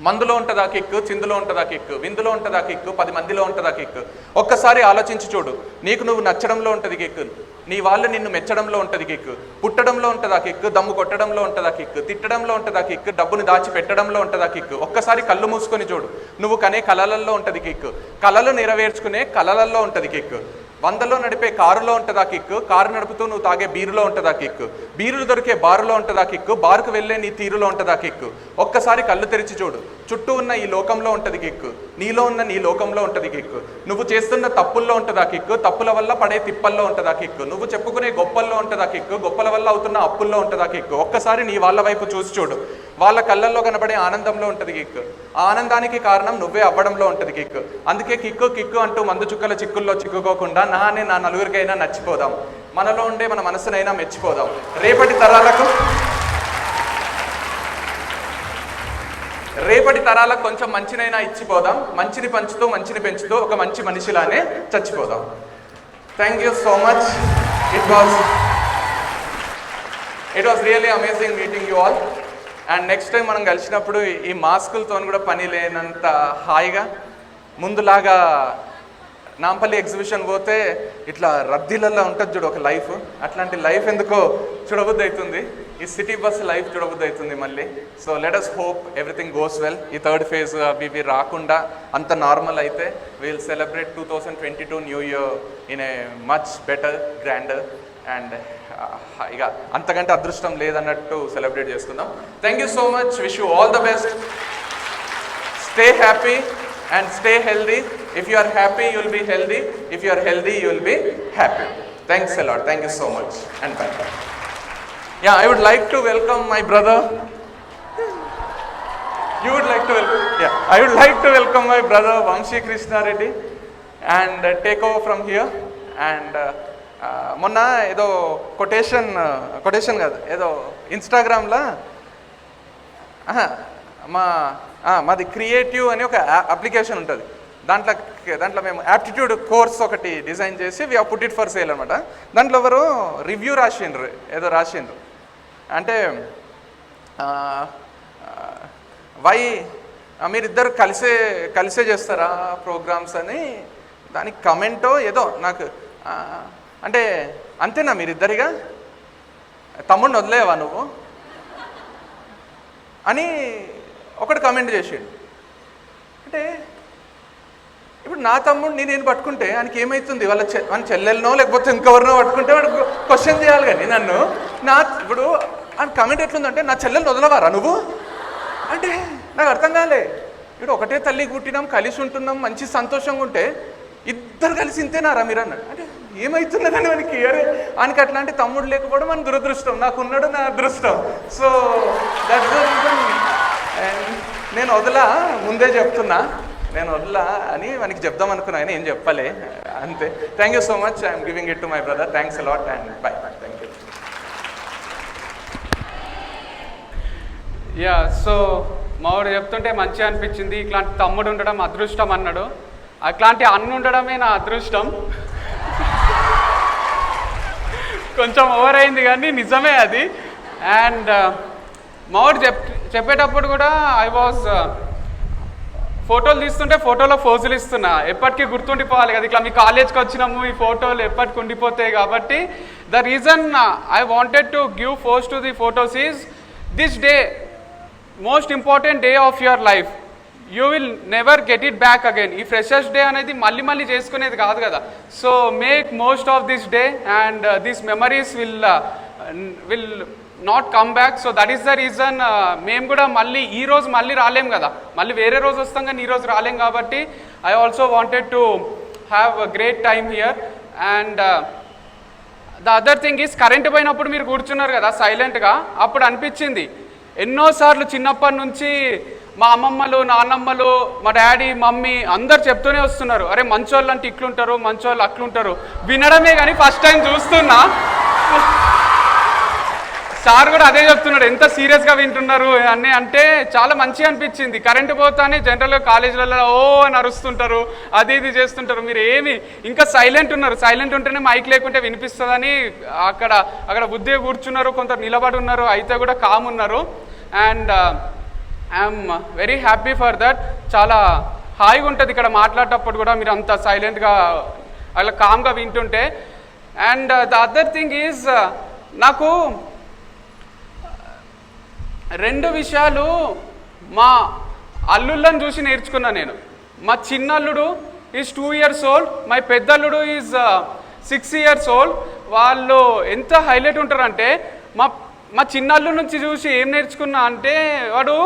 మందులో ఉంటుందా కిక్కు, చిందులో ఉంటుందా కిక్కు, విందులో ఉంటుందా కిక్కు, 10 మందిలో ఉంటుందా కిక్కు. ఒక్కసారి ఆలోచించి చూడు. నీకు నువ్వు నచ్చడంలో ఉంటుంది కిక్కు, నీ వాళ్ళు నిన్ను మెచ్చడంలో ఉంటుంది కిక్కు, పుట్టడంలో ఉంటుందా కిక్కు, దమ్ము కొట్టడంలో ఉంటుందా కిక్కు, తిట్టడంలో ఉంటుందా కిక్కు, డబ్బుని దాచి పెట్టడంలో ఉంటుందా కిక్కు. ఒక్కసారి కళ్ళు మూసుకొని చూడు. నువ్వు కనే కలలల్లో ఉంటుంది కిక్కు, కలలు నెరవేర్చుకునే కలలల్లో ఉంటుంది కిక్కు. 100లో నడిపే కారులో ఉంటుందా కిక్కు, కారు నడుపుతూ నువ్వు తాగే బీరులో ఉంటుందా కిక్కు, బీరులు దొరికే బారులో ఉంటుందా కిక్కు, బారుకు వెళ్ళే నీ తీరులో ఉంటుందా కిక్కు. ఒక్కసారి కళ్ళు తెరిచి చూడు. చుట్టూ ఉన్న ఈ లోకంలో ఉంటుంది కిక్కు, నీలో ఉన్న నీ లోకంలో ఉంటుంది కిక్కు. నువ్వు చేస్తున్న తప్పుల్లో ఉంటుందా కిక్కు, తప్పుల వల్ల పడే తిప్పల్లో ఉంటుందా కిక్కు. నువ్వు చెప్పుకునే గొప్పల్లో ఉంటుందా కిక్కు, గొప్పల వల్ల అవుతున్న అప్పుల్లో ఉంటుందా కిక్కు. ఒక్కసారి నీ వాళ్ళ వైపు చూసి చూడు. వాళ్ళ కళ్ళల్లో కనబడే ఆనందంలో ఉంటుంది కిక్కు. ఆ ఆనందానికి కారణం నువ్వే అవ్వడంలో ఉంటుంది కిక్కు. అందుకే కిక్కు అంటూ మందు చుక్కల చిక్కుల్లో చిక్కుకోకుండా నా నలుగురికైనా నచ్చిపోదాం, మనలో ఉండే మన మనసునైనా మెచ్చిపోదాం. రేపటి తరాలకు కొంచెం మంచినైనా ఇచ్చిపోదాం. మంచిని పంచుతూ మంచిని పెంచుతూ ఒక మంచి మనిషిలానే చచ్చిపోదాం. Thank you so much. It was really amazing meeting you all. And next time మనం కలిసినప్పుడు ఈ మాస్కులతో కూడా పని లేనంత హాయిగా, ముందులాగా నాంపల్లి ఎగ్జిబిషన్ పోతే ఇట్లా రద్దీలలో ఉంటుంది చూడు ఒక లైఫ్, అట్లాంటి లైఫ్ ఎందుకో చూడబుద్ధి అవుతుంది. ఈ సిటీ బస్ లైఫ్ చూడబుద్ధి అవుతుంది మళ్ళీ. So let us hope everything goes well. ఈ 3rd phase అవి రాకుండా అంత నార్మల్ అయితే we'll celebrate 2022 new year in a much better, grander and ఇక అంతకంటే అదృష్టం లేదన్నట్టు సెలబ్రేట్ చేసుకుందాం. Thank you so much. Wish you all the best. Stay happy and stay healthy. If you are happy, you will be healthy. If you are healthy, you will be happy. Thanks a lot. Thank you so much. And bye. Yeah, I would like to welcome my brother. You would like to welcome? Yeah, I would like to welcome my brother Vamshi Krishna Reddy and take over from here. And మొన్న ఏదో కొటేషన్ కాదు, ఏదో ఇన్స్టాగ్రామ్లో మాది క్రియేటివ్ అని ఒక అప్లికేషన్ ఉంటుంది. దాంట్లో మేము యాప్టిట్యూడ్ కోర్స్ ఒకటి డిజైన్ చేసి we put it for sale అనమాట. దాంట్లో ఎవరు రివ్యూ రాసిండ్రు అంటే మీరిద్దరు కలిసే చేస్తారా ప్రోగ్రామ్స్ అని. దానికి కమెంటో ఏదో నాకు అంటే అంతేనా మీరిద్దరిగా తమ్ముడిని వదిలేవా నువ్వు అని ఒకటి కమెంట్ చేసాడు. అంటే ఇప్పుడు నా తమ్ముడిని నేను పట్టుకుంటే ఆయనకి ఏమవుతుంది, వాళ్ళ చెల్లెలనో లేకపోతే ఇంకెవరినో పట్టుకుంటే వాడు క్వశ్చన్ చేయాలి. కానీ నన్ను ఇప్పుడు ఆయన కమెంట్ ఎట్లుందంటే నా చెల్లెల్ని వదలవారా నువ్వు అంటే నాకు అర్థం కాలే. ఇప్పుడు ఒకటే తల్లి పుట్టినాం, కలిసి ఉంటున్నాం, మంచి సంతోషంగా ఉంటే ఇద్దరు కలిసి ఇంతేనారా మీరు అన్నాడు. అంటే ఏమవుతున్నదని మనకి ఆయనకి అట్లాంటి తమ్ముడు లేకపోవడం మన దురదృష్టం, నాకున్నాడు నా అదృష్టం. So that's the reason. నేను ముందే చెప్తున్నా, నేను వదలా అని మనకి చెప్దాం అనుకున్నా కానీ ఏం చెప్పలే అంతే. Thank you so much. I'm giving it to my brother. Thanks a lot and by. Thank you. Yeah, so మావాడు చెప్తుంటే మంచిగా అనిపించింది. ఇట్లాంటి తమ్ముడు ఉండడం అదృష్టం అన్నాడు. అట్లాంటి అన్న ఉండడమే నా అదృష్టం. కొంచెం ఓవర్ అయింది కానీ నిజమే అది. అండ్ మావాడు చెప్పేటప్పుడు కూడా ఐ వాజ్ ఫోటోలు తీస్తుంటే ఫోటోలో ఫోజులు ఇస్తున్నా, ఎప్పటికీ గుర్తుండిపోవాలి కదా, ఇట్లా మీ కాలేజ్కి వచ్చినాము ఈ ఫోటోలు ఎప్పటికి ఉండిపోతాయి. కాబట్టి the reason I wanted to give force to the photos is this day most important day of your life. You will never get it back again. ఈ ఫ్రెషర్స్ డే అనేది మళ్ళీ చేసుకునేది కాదు కదా. So make most of this day and these memories will not come back. So that is the reason మేము కూడా మళ్ళీ రాలేం కదా, మళ్ళీ వేరే రోజు వస్తాం కానీ ఈ రోజు రాలేం. కాబట్టి I also wanted to have a great time here. And the other thing is current పోయినప్పుడు మీరు కూర్చున్నారు కదా సైలెంట్గా, అప్పుడు అనిపించింది ఎన్నోసార్లు చిన్నప్పటి నుంచి మా అమ్మమ్మలు, నాన్నమ్మలు, మా డాడీ, మమ్మీ అందరు చెప్తూనే వస్తున్నారు, అరే మంచోళ్ళు అంటే ఇట్లుంటారు, మంచోళ్ళు అట్లుంటారు. వినడమే కానీ ఫస్ట్ టైం చూస్తున్నా. సార్ కూడా అదే చెప్తున్నాడు, ఎంత సీరియస్గా వింటున్నారు అని. అంటే చాలా మంచిగా అనిపించింది. కరెంటు పోతానే జనరల్గా కాలేజీలలో ఓ అని అరుస్తుంటారు, అది ఇది చేస్తుంటారు. మీరు ఏమి ఇంకా సైలెంట్ ఉన్నారు. సైలెంట్ ఉంటేనే మైక్ లేకుంటే వినిపిస్తుందని అక్కడ బుద్ధిగా కూర్చున్నారు, కొందరు నిలబడి ఉన్నారు, అయితే కూడా కామ్ ఉన్నారు. And I'm very happy for that. చాలా హాయిగా ఉంటుంది ఇక్కడ మాట్లాడేటప్పుడు కూడా, మీరు అంత సైలెంట్గా అలా కామ్గా వింటుంటే. And the other thing is నాకు 2 విషయాలు మా అల్లుళ్ళని చూసి నేర్చుకున్నా నేను. మా చిన్నల్లుడు ఈజ్ 2 years old, మై పెద్దల్లుడు ఈజ్ 6 years old. వాళ్ళు ఎంత హైలైట్ ఉంటారంటే మా చిన్నల్లుడు నుంచి చూసి ఏం నేర్చుకున్నా అంటే, వాడు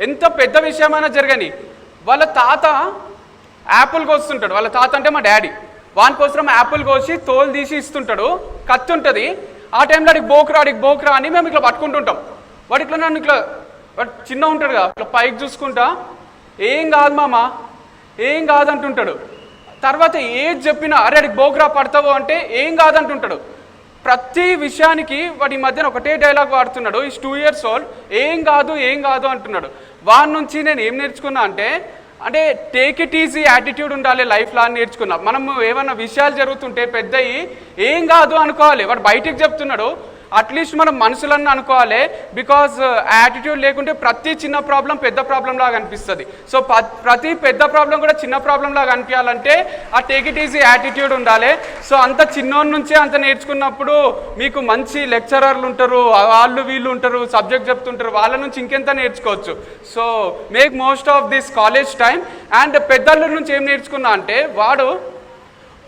ఎంత పెద్ద విషయమైనా జరగని వాళ్ళ తాత యాపిల్ కోస్తుంటాడు. వాళ్ళ తాత అంటే మా డాడీ. వాని కోసం యాపిల్ కోసి తోలు తీసి ఇస్తుంటాడు, కత్తి ఉంటుంది. ఆ టైంలో అడిగి బోకురా అని మేము ఇట్లా పట్టుకుంటుంటాం. వాడు ఇట్లా నన్ను వాడు చిన్న ఉంటాడు కదా, ఇట్లా పైకి చూసుకుంటా ఏం కాదు మామ, ఏం కాదంటుంటాడు. తర్వాత ఏది చెప్పినా అరే అడిగి బోకురా పడతావు అంటే ఏం కాదంటుంటాడు. ప్రతి విషయానికి వాడి మధ్యన ఒకటే డైలాగ్ వాడుతున్నాడు. ఈజ్ 2 years old, ఏం కాదు అంటున్నాడు. వాడి నుంచి నేను ఏం నేర్చుకున్నా అంటే టేక్ ఇట్ ఈజీ యాటిట్యూడ్ ఉండాలి లైఫ్లో అని నేర్చుకున్నా. మనము ఏమన్నా విషయాలు జరుగుతుంటే పెద్దయి ఏం కాదు అనుకోవాలి. వాడు బయటికి చెప్తున్నాడు, అట్లీస్ట్ మనం మనసులన్నీ అనుకోవాలి. బికాజ్ యాటిట్యూడ్ లేకుంటే ప్రతి చిన్న ప్రాబ్లం పెద్ద ప్రాబ్లం లాగా అనిపిస్తుంది. సో ప్రతి పెద్ద ప్రాబ్లం కూడా చిన్న ప్రాబ్లం లాగా అనిపించాలంటే ఆ టేక్ ఇట్ ఈజీ యాటిట్యూడ్ ఉండాలి. సో అంత చిన్నోడి నుంచే అంత నేర్చుకున్నప్పుడు మీకు మంచి లెక్చరర్లు ఉంటారు, వాళ్ళు వీళ్ళు ఉంటారు, సబ్జెక్ట్ చెప్తుంటారు, వాళ్ళ నుంచి ఇంకెంత నేర్చుకోవచ్చు. So make most of this college time. And పెద్దల నుంచి ఏం నేర్చుకున్నా అంటే, వాడు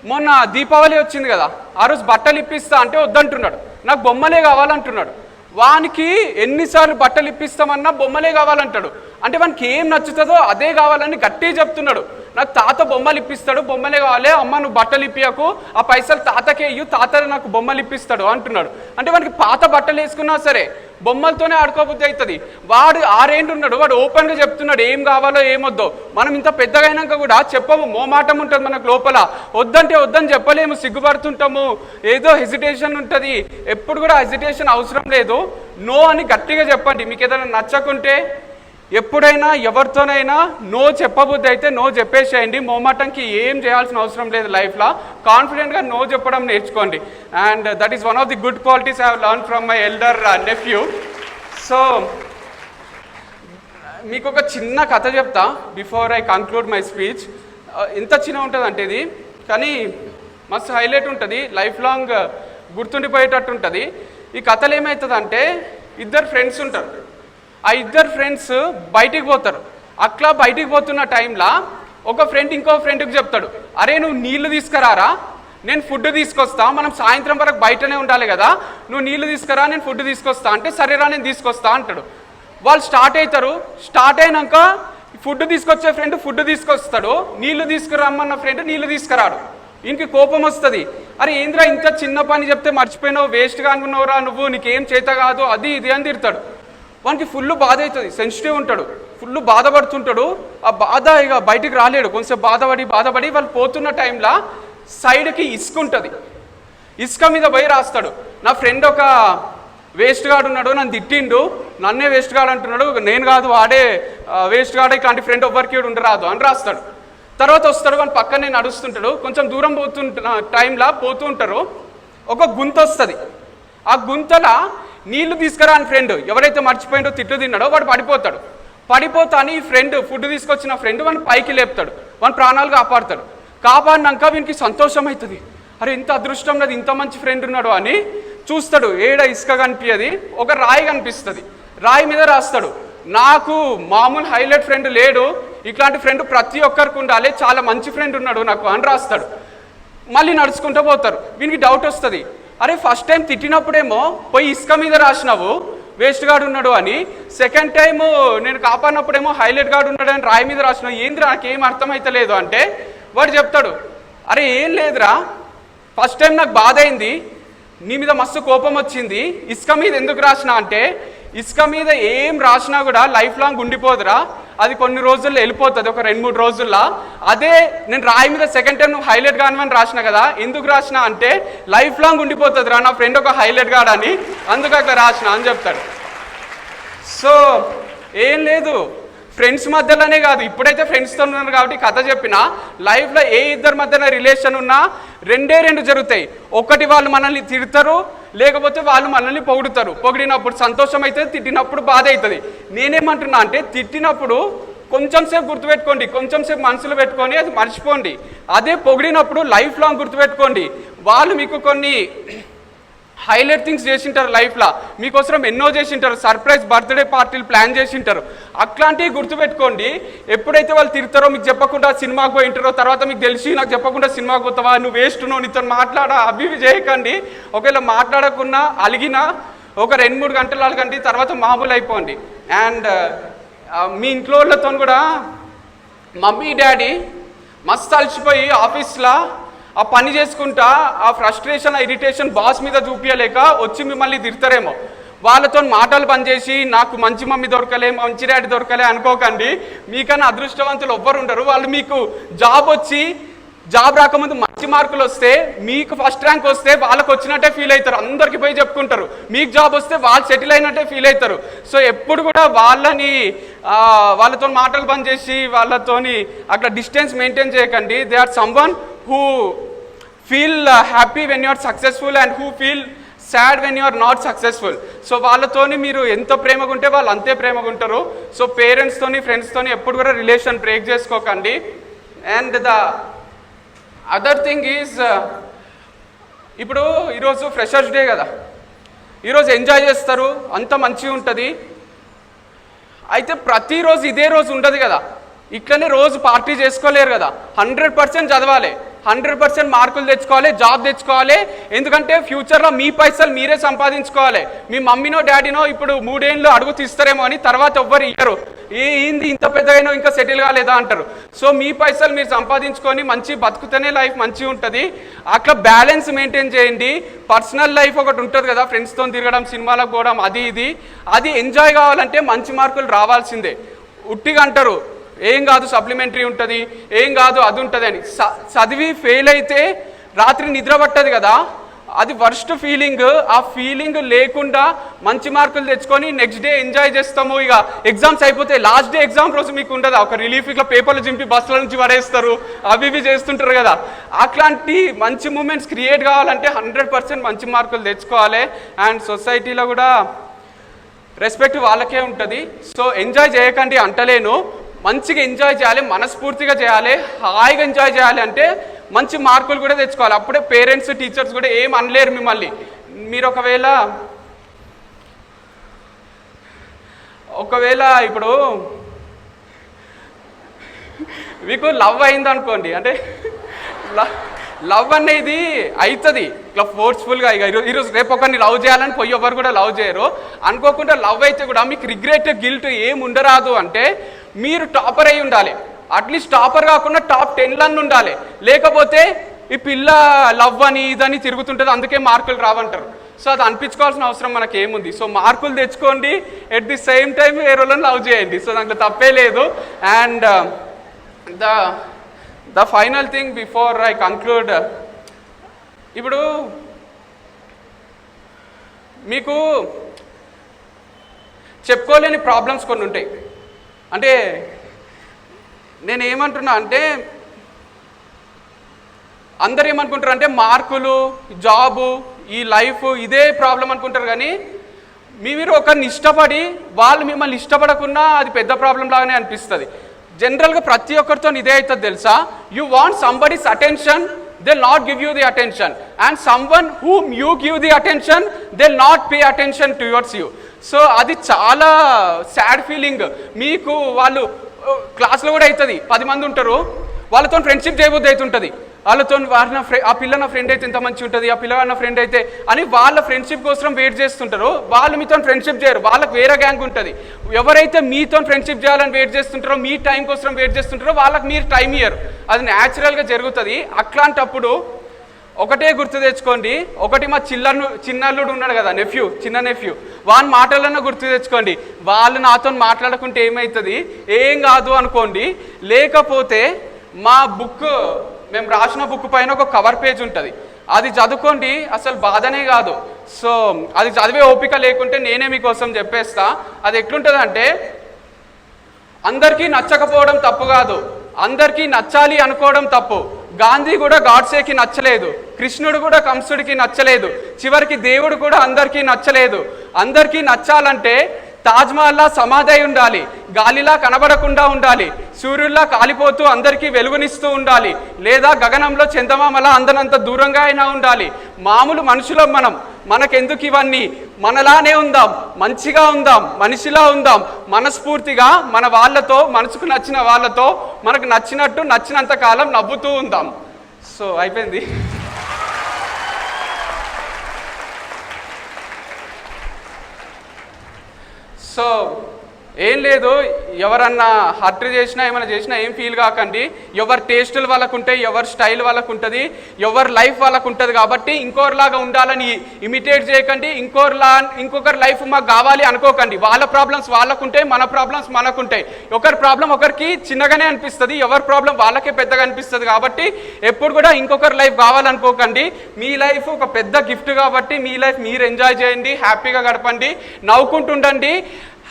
మొన్న దీపావళి వచ్చింది కదా, ఆ రోజు బట్టలు ఇప్పిస్తా అంటే వద్దంటున్నాడు, నాకు బొమ్మలే కావాలంటున్నాడు. వానికి ఎన్నిసార్లు బట్టలు ఇప్పిస్తామన్నా బొమ్మలే కావాలంటాడు. అంటే మనకి ఏం నచ్చుతుందో అదే కావాలని గట్టిగా చెప్తున్నాడు. నాకు తాత బొమ్మలు ఇప్పిస్తాడు, బొమ్మలే కావాలి, అమ్మ నువ్వు బట్టలు ఇప్పియకు, ఆ పైసలు తాతకే ఇయ్యు, తాత నాకు బొమ్మలు ఇప్పిస్తాడు అంటున్నాడు. అంటే మనకి పాత బట్టలు వేసుకున్నా సరే బొమ్మలతోనే ఆడుకోబుద్ధి అవుతుంది. వాడు 6 ఏళ్ళు ఉన్నాడు, వాడు ఓపెన్గా చెప్తున్నాడు ఏం కావాలో ఏమొద్దో. మనం ఇంత పెద్దగా అయినాక కూడా చెప్పము, మోమాటం ఉంటుంది మనకు లోపల, వద్దంటే వద్దని చెప్పలేము, సిగ్గుపడుతుంటాము, ఏదో హెసిటేషన్ ఉంటుంది. ఎప్పుడు కూడా హెసిటేషన్ అవసరం లేదు, నో అని గట్టిగా చెప్పండి. మీకు ఏదైనా నచ్చకుంటే ఎప్పుడైనా ఎవరితోనైనా నో చెప్పబుద్ధి అయితే నో చెప్పేసేయండి. మోమాటంకి ఏం చేయాల్సిన అవసరం లేదు. లైఫ్లో కాన్ఫిడెంట్గా నో చెప్పడం నేర్చుకోండి. And that is one of the good qualities I have learn from my elder nephew. So మీకు ఒక చిన్న కథ చెప్తా before I conclude my speech. ఎంత చిన్న ఉంటుంది అంటే ఇది, కానీ మస్తు హైలైట్ ఉంటుంది, లైఫ్ లాంగ్ గుర్తుండిపోయేటట్టు ఉంటుంది. ఈ కథలు ఏమవుతుందంటే, 2 ఫ్రెండ్స్ ఉంటారు. ఆ 2 ఫ్రెండ్స్ బయటికి పోతారు. అట్లా బయటికి పోతున్న టైంలో ఒక ఫ్రెండ్ ఇంకో ఫ్రెండ్కి చెప్తాడు, అరే నువ్వు నీళ్లు తీసుకురారా, నేను ఫుడ్ తీసుకొస్తా, మనం సాయంత్రం వరకు బయటనే ఉండాలి కదా, నువ్వు నీళ్లు తీసుకురా, నేను ఫుడ్ తీసుకొస్తా అంటే సరేరా నేను తీసుకొస్తా అంటాడు. వాళ్ళు స్టార్ట్ అవుతారు. స్టార్ట్ అయినాక ఫుడ్ తీసుకొచ్చే ఫ్రెండ్ ఫుడ్ తీసుకొస్తాడు, నీళ్లు తీసుకురమ్మన్న ఫ్రెండ్ నీళ్లు తీసుకురాడు. ఇంక కోపం వస్తుంది, అరే ఏంద్రా ఇంత చిన్న పని చెప్తే మర్చిపోయినావు, వేస్ట్గా అనుకున్నావురా నువ్వు, నీకేం చేత కాదు, అది ఇది అని తిడతాడు. వానికి ఫుల్ బాధ అవుతుంది, సెన్సిటివ్ ఉంటాడు, ఫుల్ బాధపడుతుంటాడు. ఆ బాధ ఇక బయటికి రాలేడు. కొంచెం బాధపడి వాళ్ళు పోతున్న టైంలో సైడ్కి ఇసుక ఉంటుంది, ఇసుక మీద పోయి రాస్తాడు, నా ఫ్రెండ్ ఒక వేస్ట్ గాడు ఉన్నాడు, నన్ను తిట్టిండు, నన్నే వేస్ట్ గాడు అంటున్నాడు, నేను కాదు వాడే వేస్ట్ గాడు, ఇట్లాంటి ఫ్రెండ్ ఎవ్వరికి ఉండరాదు అని రాస్తాడు. తర్వాత వస్తాడు, వాని పక్కనే నడుస్తుంటాడు, కొంచెం దూరం పోతున్న టైంలో పోతూ ఉంటారు. ఒక గుంత వస్తుంది, ఆ గుంతల నీళ్లు తీసుకురా అని ఫ్రెండ్ ఎవరైతే మర్చిపోయిండో తిట్లు తిన్నాడో వాడు పడిపోతాడు. పడిపోతాని ఈ ఫ్రెండ్ ఫుడ్ తీసుకొచ్చిన ఫ్రెండ్ వాడిని పైకి లేపుతాడు, వాని ప్రాణాలు కాపాడుతాడు. కాపాడినాక వీనికి సంతోషం అవుతుంది, అరే ఇంత అదృష్టం లేదు, ఇంత మంచి ఫ్రెండ్ ఉన్నాడు అని చూస్తాడు. ఏడ ఇసుక కనిపించది, ఒక రాయి కనిపిస్తుంది, రాయి మీద రాస్తాడు, నాకు మామూలు హైలైట్ ఫ్రెండ్ లేడు, ఇట్లాంటి ఫ్రెండ్ ప్రతి ఒక్కరికి ఉండాలి, చాలా మంచి ఫ్రెండ్ ఉన్నాడు నాకు అని రాస్తాడు. మళ్ళీ నడుచుకుంటూ పోతారు. వీనికి డౌట్ వస్తుంది, అరే ఫస్ట్ టైం తిట్టినప్పుడేమో పోయి ఇసుక మీద రాసినావు వేస్ట్ గాడు ఉన్నాడు అని, సెకండ్ టైము నేను కాపాడినప్పుడేమో హైలైట్ గాడు ఉన్నాడు అని రాయి మీద రాసినావు, ఏంది నాకేం అర్థమైతలేదు అంటే వాడు చెప్తాడు, అరే ఏం లేదురా, ఫస్ట్ టైం నాకు బాధ అయింది, నీ మీద మస్తు కోపం వచ్చింది, ఇసుక మీద ఎందుకు రాసినా అంటే, ఇసుక మీద ఏం రాసినా కూడా లైఫ్ లాంగ్ ఉండిపోదురా, అది కొన్ని రోజుల్లో వెళ్ళిపోతుంది, ఒక 2-3 రోజుల్లో. అదే నేను రాయి మీద సెకండ్ టైం నువ్వు హైలైట్ కానివని రాసిన కదా, ఎందుకు రాసినా అంటే లైఫ్ లాంగ్ ఉండిపోతుంది రా, నా ఫ్రెండ్ ఒక హైలైట్ కాడని, అందుకు అట్లా రాసిన అని చెప్తాడు. సో ఏం లేదు, ఫ్రెండ్స్ మధ్యలోనే కాదు, ఇప్పుడైతే ఫ్రెండ్స్తో ఉన్నారు కాబట్టి కథ చెప్పిన, లైఫ్లో ఏ 2 మధ్యన రిలేషన్ ఉన్నా 2 జరుగుతాయి. ఒకటి వాళ్ళు మనల్ని తిడతారు, లేకపోతే వాళ్ళు మనల్ని పొగుడుతారు. పొగిడినప్పుడు సంతోషం అవుతుంది, తిట్టినప్పుడు బాధ అవుతుంది. నేనేమంటున్నా అంటే తిట్టినప్పుడు కొంచెం సేపు గుర్తుపెట్టుకోండి, కొంచెం సేపు మనసులో పెట్టుకొని అది మర్చిపోండి. అదే పొగిడినప్పుడు లైఫ్ లాంగ్ గుర్తుపెట్టుకోండి. వాళ్ళు మీకు కొన్ని హైలైట్ థింగ్స్ చేసింటారు, లైఫ్లో మీకోసం ఎన్నో చేసింటారు, సర్ప్రైజ్ బర్త్డే పార్టీలు ప్లాన్ చేసింటారు, అట్లాంటివి గుర్తుపెట్టుకోండి. ఎప్పుడైతే వాళ్ళు తిడతారో మీకు చెప్పకుండా సినిమాకి పోయింటారో, తర్వాత మీకు తెలిసి నాకు చెప్పకుండా సినిమాకి పోతావా, నువ్వు వేస్ట్, నువ్వు నీతో మాట్లాడా, అవి చేయకండి. ఒకవేళ మాట్లాడకున్నా అలిగినా ఒక 2-3 గంటలు అలగండి, తర్వాత మామూలు అయిపోండి. అండ్ మీ ఇంట్లో వాళ్ళతో కూడా మమ్మీ డాడీ మస్తు అలసిపోయి ఆఫీస్లో ఆ పని చేసుకుంటా ఆ ఫ్రస్ట్రేషన్, ఆ ఇరిటేషన్ బాస్ మీద చూపించలేక వచ్చి మిమ్మల్ని తిడతారేమో, వాళ్ళతో మాటలు పనిచేసి నాకు మంచి మమ్మీ దొరకలే, మంచి డాడీ దొరకలే అనుకోకండి. మీకన్నా అదృష్టవంతులు ఎవ్వరు ఉండరు. వాళ్ళు మీకు జాబ్ రాకముందు మంచి మార్కులు వస్తే, మీకు ఫస్ట్ ర్యాంక్ వస్తే వాళ్ళకు వచ్చినట్టే ఫీల్ అవుతారు, అందరికి పోయి చెప్పుకుంటారు. మీకు జాబ్ వస్తే వాళ్ళు సెటిల్ అయినట్టే ఫీల్ అవుతారు. సో ఎప్పుడు కూడా వాళ్ళతో మాటలు పనిచేసి వాళ్ళతోని అట్లా డిస్టెన్స్ మెయింటైన్ చేయకండి. They are someone who feel happy when you are successful and who feel sad when you are not successful. So వాళ్ళతోని మీరు ఎంత ప్రేమగా ఉంటే వాళ్ళు అంతే ప్రేమగా ఉంటారు. సో పేరెంట్స్తోని ఫ్రెండ్స్తోని ఎప్పుడు కూడా రిలేషన్ బ్రేక్ చేసుకోకండి. And the other thing is, ఇప్పుడు ఈరోజు ఫ్రెషర్స్ డే కదా, ఈరోజు ఎంజాయ్ చేస్తారు, అంత మంచిగా ఉంటుంది. అయితే ప్రతిరోజు ఇదే రోజు ఉండదు కదా, ఇట్లనే రోజు పార్టీ చేసుకోలేరు కదా. 100% చదవాలి, 100% మార్కులు తెచ్చుకోవాలి, జాబ్ తెచ్చుకోవాలి. ఎందుకంటే ఫ్యూచర్లో మీ పైసలు మీరే సంపాదించుకోవాలి. మీ మమ్మీనో డాడీనో ఇప్పుడు 3 ఏళ్ళు అడుగు తీస్తారేమో అని తర్వాత ఎవ్వరు ఇయ్యరు. ఏంది ఇంత పెద్దగా ఇంకా సెటిల్ కాలేదా అంటారు. సో మీ పైసలు మీరు సంపాదించుకొని మంచి బతుకుతేనే లైఫ్ మంచిగా ఉంటుంది. అట్లా బ్యాలెన్స్ మెయింటైన్ చేయండి. పర్సనల్ లైఫ్ ఒకటి ఉంటుంది కదా, ఫ్రెండ్స్తో తిరగడం, సినిమాలకు పోవడం, అది ఎంజాయ్ కావాలంటే మంచి మార్కులు రావాల్సిందే. ఉట్టిగా అంటారు ఏం కాదు సప్లిమెంటరీ ఉంటుంది, ఏం కాదు అది ఉంటుంది అని. చదివి ఫెయిల్ అయితే రాత్రి నిద్ర పట్టదు కదా, అది వర్స్ట్ ఫీలింగ్. ఆ ఫీలింగ్ లేకుండా మంచి మార్కులు తెచ్చుకొని నెక్స్ట్ డే ఎంజాయ్ చేస్తాము. ఇక ఎగ్జామ్స్ అయిపోతే లాస్ట్ డే ఎగ్జామ్ రోజు మీకు ఉండదు, ఒక రిలీఫ్ ఇట్లా పేపర్లు చింపి బస్సుల నుంచి పడేస్తారు, అవి చేస్తుంటారు కదా. అట్లాంటి మంచి మూమెంట్స్ క్రియేట్ కావాలంటే 100% మంచి మార్కులు తెచ్చుకోవాలి. అండ్ సొసైటీలో కూడా రెస్పెక్ట్ వాళ్ళకే ఉంటుంది. సో ఎంజాయ్ చేయకండి అంటలేను, మంచిగా ఎంజాయ్ చేయాలి, మనస్ఫూర్తిగా చేయాలి, హాయిగా ఎంజాయ్ చేయాలి. అంటే మంచి మార్కులు కూడా తెచ్చుకోవాలి. అప్పుడే పేరెంట్స్ టీచర్స్ కూడా ఏం అనలేరు మిమ్మల్ని. మీరు ఒకవేళ ఇప్పుడు మీకు లవ్ అయింది అనుకోండి, అంటే లవ్ అనేది అవుతుంది ఇట్లా ఫోర్స్ఫుల్గా. ఇక ఈరోజు రేపు ఒకరిని లవ్ చేయాలని పోయి ఎవరు కూడా లవ్ చేయరు. అనుకోకుండా లవ్ అయితే కూడా మీకు రిగ్రెట్ గిల్ట్ ఏం ఉండరాదు. అంటే మీరు టాపర్ అయి ఉండాలి, అట్లీస్ట్ టాపర్ కాకుండా టాప్ 10 ఉండాలి. లేకపోతే ఈ పిల్ల లవ్ అని ఇదని తిరుగుతుంటుంది, అందుకే మార్కులు రావంటారు. సో అది అనిపించుకోవాల్సిన అవసరం మనకి ఏముంది. సో మార్కులు తెచ్చుకోండి, ఎట్ ది సేమ్ టైం వేరే వాళ్ళని లవ్ చేయండి. సో దాంట్లో తప్పే లేదు. And the final thing before I conclude, ఇప్పుడు మీకు చెప్పుకోలేని ప్రాబ్లమ్స్ కొన్ని ఉంటాయి. అంటే నేను ఏమంటున్నా అంటే అందరు ఏమనుకుంటారు అంటే మార్కులు, జాబు, ఈ లైఫ్ ఇదే ప్రాబ్లం అనుకుంటారు. కానీ మీరు ఒకరిని ఇష్టపడి వాళ్ళు మిమ్మల్ని ఇష్టపడకున్నా అది పెద్ద ప్రాబ్లం లాగానే అనిపిస్తుంది. జనరల్గా ప్రతి ఒక్కరితో ఇదే అవుతుంది తెలుసా. You want somebody's attention, they'll not give you the attention, and someone whom you give the attention, they'll not pay attention towards you. So అది చాలా సాడ్ ఫీలింగ్. మీకు వాళ్ళు క్లాస్లో కూడా అవుతుంది, 10 మంది ఉంటారు, వాళ్ళతో ఫ్రెండ్షిప్ చేయబోద్ది అవుతుంటుంది. వాళ్ళతో ఆ పిల్ల నా ఫ్రెండ్ అయితే ఎంత మంచి ఉంటుంది, ఆ పిల్లవాడు నా ఫ్రెండ్ అయితే అని వాళ్ళ ఫ్రెండ్షిప్ కోసం వెయిట్ చేస్తుంటారు. వాళ్ళు మీతో ఫ్రెండ్షిప్ చేయరు, వాళ్ళకి వేరే గ్యాంగ్ ఉంటుంది. ఎవరైతే మీతో ఫ్రెండ్షిప్ చేయాలని వెయిట్ చేస్తుంటారో, మీ టైం కోసం వెయిట్ చేస్తుంటారో వాళ్ళకి మీరు టైం ఇయ్యరు. అది న్యాచురల్గా జరుగుతుంది. అట్లాంటప్పుడు ఒకటే గుర్తు తెచ్చుకోండి. ఒకటి మా చిన్నల్లుడు ఉన్నాడు కదా, చిన్న నెఫ్యూ, వాని మాటలన్నా గుర్తు తెచ్చుకోండి. వాళ్ళు నాతో మాట్లాడుకుంటే ఏమవుతుంది, ఏం కాదు అనుకోండి. లేకపోతే మా బుక్, మేము రాసిన బుక్ పైన ఒక కవర్ పేజ్ ఉంటుంది, అది చదువుకోండి, అసలు బాధనే కాదు. సో అది చదివే ఓపిక లేకుంటే నేనే మీకోసం చెప్పేస్తా. అది ఎట్లుంటుందంటే, అందరికీ నచ్చకపోవడం తప్పు కాదు, అందరికీ నచ్చాలి అనుకోవడం తప్పు. గాంధీ కూడా గాడ్సేకి నచ్చలేదు, కృష్ణుడు కూడా కంసుడికి నచ్చలేదు, చివరికి దేవుడు కూడా అందరికీ నచ్చలేదు. అందరికీ నచ్చాలంటే తాజ్మహల్లా సమాధి ఉండాలి, గాలిలా కనబడకుండా ఉండాలి, సూర్యుల్లా కాలిపోతూ అందరికీ వెలుగునిస్తూ ఉండాలి, లేదా గగనంలో చందమామలా అందనంత దూరంగా అయినా ఉండాలి. మామూలు మనుషులం మనం, మనకెందుకు ఇవన్నీ? మనలానే ఉందాం, మంచిగా ఉందాం, మనిషిలా ఉందాం, మనస్ఫూర్తిగా మన వాళ్ళతో, మనసుకు నచ్చిన వాళ్ళతో మనకు నచ్చినట్టు నచ్చినంత కాలం నవ్వుతూ ఉందాం. సో అయిపోయింది. సో ఏం లేదు, ఎవరన్నా హర్ట్ చేసినా ఏమైనా చేసినా ఏం ఫీల్ కాకండి. ఎవరి టేస్టులు వాళ్ళకు ఉంటాయి, ఎవరి స్టైల్ వాళ్ళకు ఉంటుంది, ఎవరి లైఫ్ వాళ్ళకు ఉంటుంది. కాబట్టి ఇంకొకరిలాగా ఉండాలని ఇమిటేట్ చేయకండి, ఇంకొకరి లైఫ్ మాకు కావాలి అనుకోకండి. వాళ్ళ ప్రాబ్లమ్స్ వాళ్ళకుంటాయి, మన ప్రాబ్లమ్స్ మనకుంటాయి. ఒకరి ప్రాబ్లం ఒకరికి చిన్నగానే అనిపిస్తుంది, ఎవరి ప్రాబ్లం వాళ్ళకే పెద్దగా అనిపిస్తుంది. కాబట్టి ఎప్పుడు కూడా ఇంకొకరి లైఫ్ కావాలనుకోకండి. మీ లైఫ్ ఒక పెద్ద గిఫ్ట్ కాబట్టి మీ లైఫ్ మీరు ఎంజాయ్ చేయండి, హ్యాపీగా గడపండి, నవ్వుకుంటుండండి.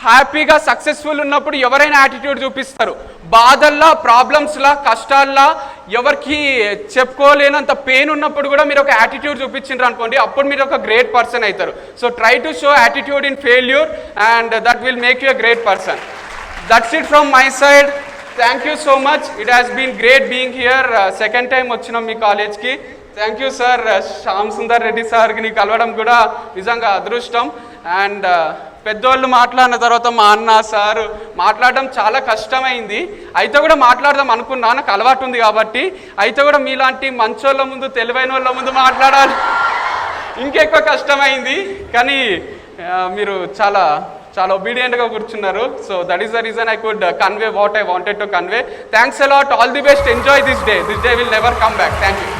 హ్యాపీగా సక్సెస్ఫుల్ ఉన్నప్పుడు ఎవరైనా యాటిట్యూడ్ చూపిస్తారు. బాధల్లా, ప్రాబ్లమ్స్లా, కష్టాల్లా, ఎవరికి చెప్పుకోలేనంత పెయిన్ ఉన్నప్పుడు కూడా మీరు ఒక యాటిట్యూడ్ చూపించారు అనుకోండి, అప్పుడు మీరు ఒక గ్రేట్ పర్సన్ అవుతారు. So try to show attitude in failure and that will make you a great person. That's it from my side. Thank you so much. It has been great being here. Second time వచ్చినాం మీ కాలేజ్కి. Thank you sir. Shyam Sundar Reddy సార్కి కలవడం కూడా నిజంగా అదృష్టం. అండ్ పెద్దోళ్ళు మాట్లాడిన తర్వాత మా అన్న సారు మాట్లాడడం చాలా కష్టమైంది. అయితే కూడా మాట్లాడదాం అనుకున్నా, నాకు అలవాటు ఉంది కాబట్టి. అయితే కూడా మీలాంటి మంచోళ్ళ ముందు, తెలివైన వాళ్ళ ముందు మాట్లాడాలి ఇంకెక్కువ కష్టమైంది. కానీ మీరు చాలా చాలా ఒబీడియంట్గా కూర్చున్నారు. So that is the reason I could convey what I wanted to convey. Thanks a lot, all the best, enjoy this day. This day will never come back. Thank you.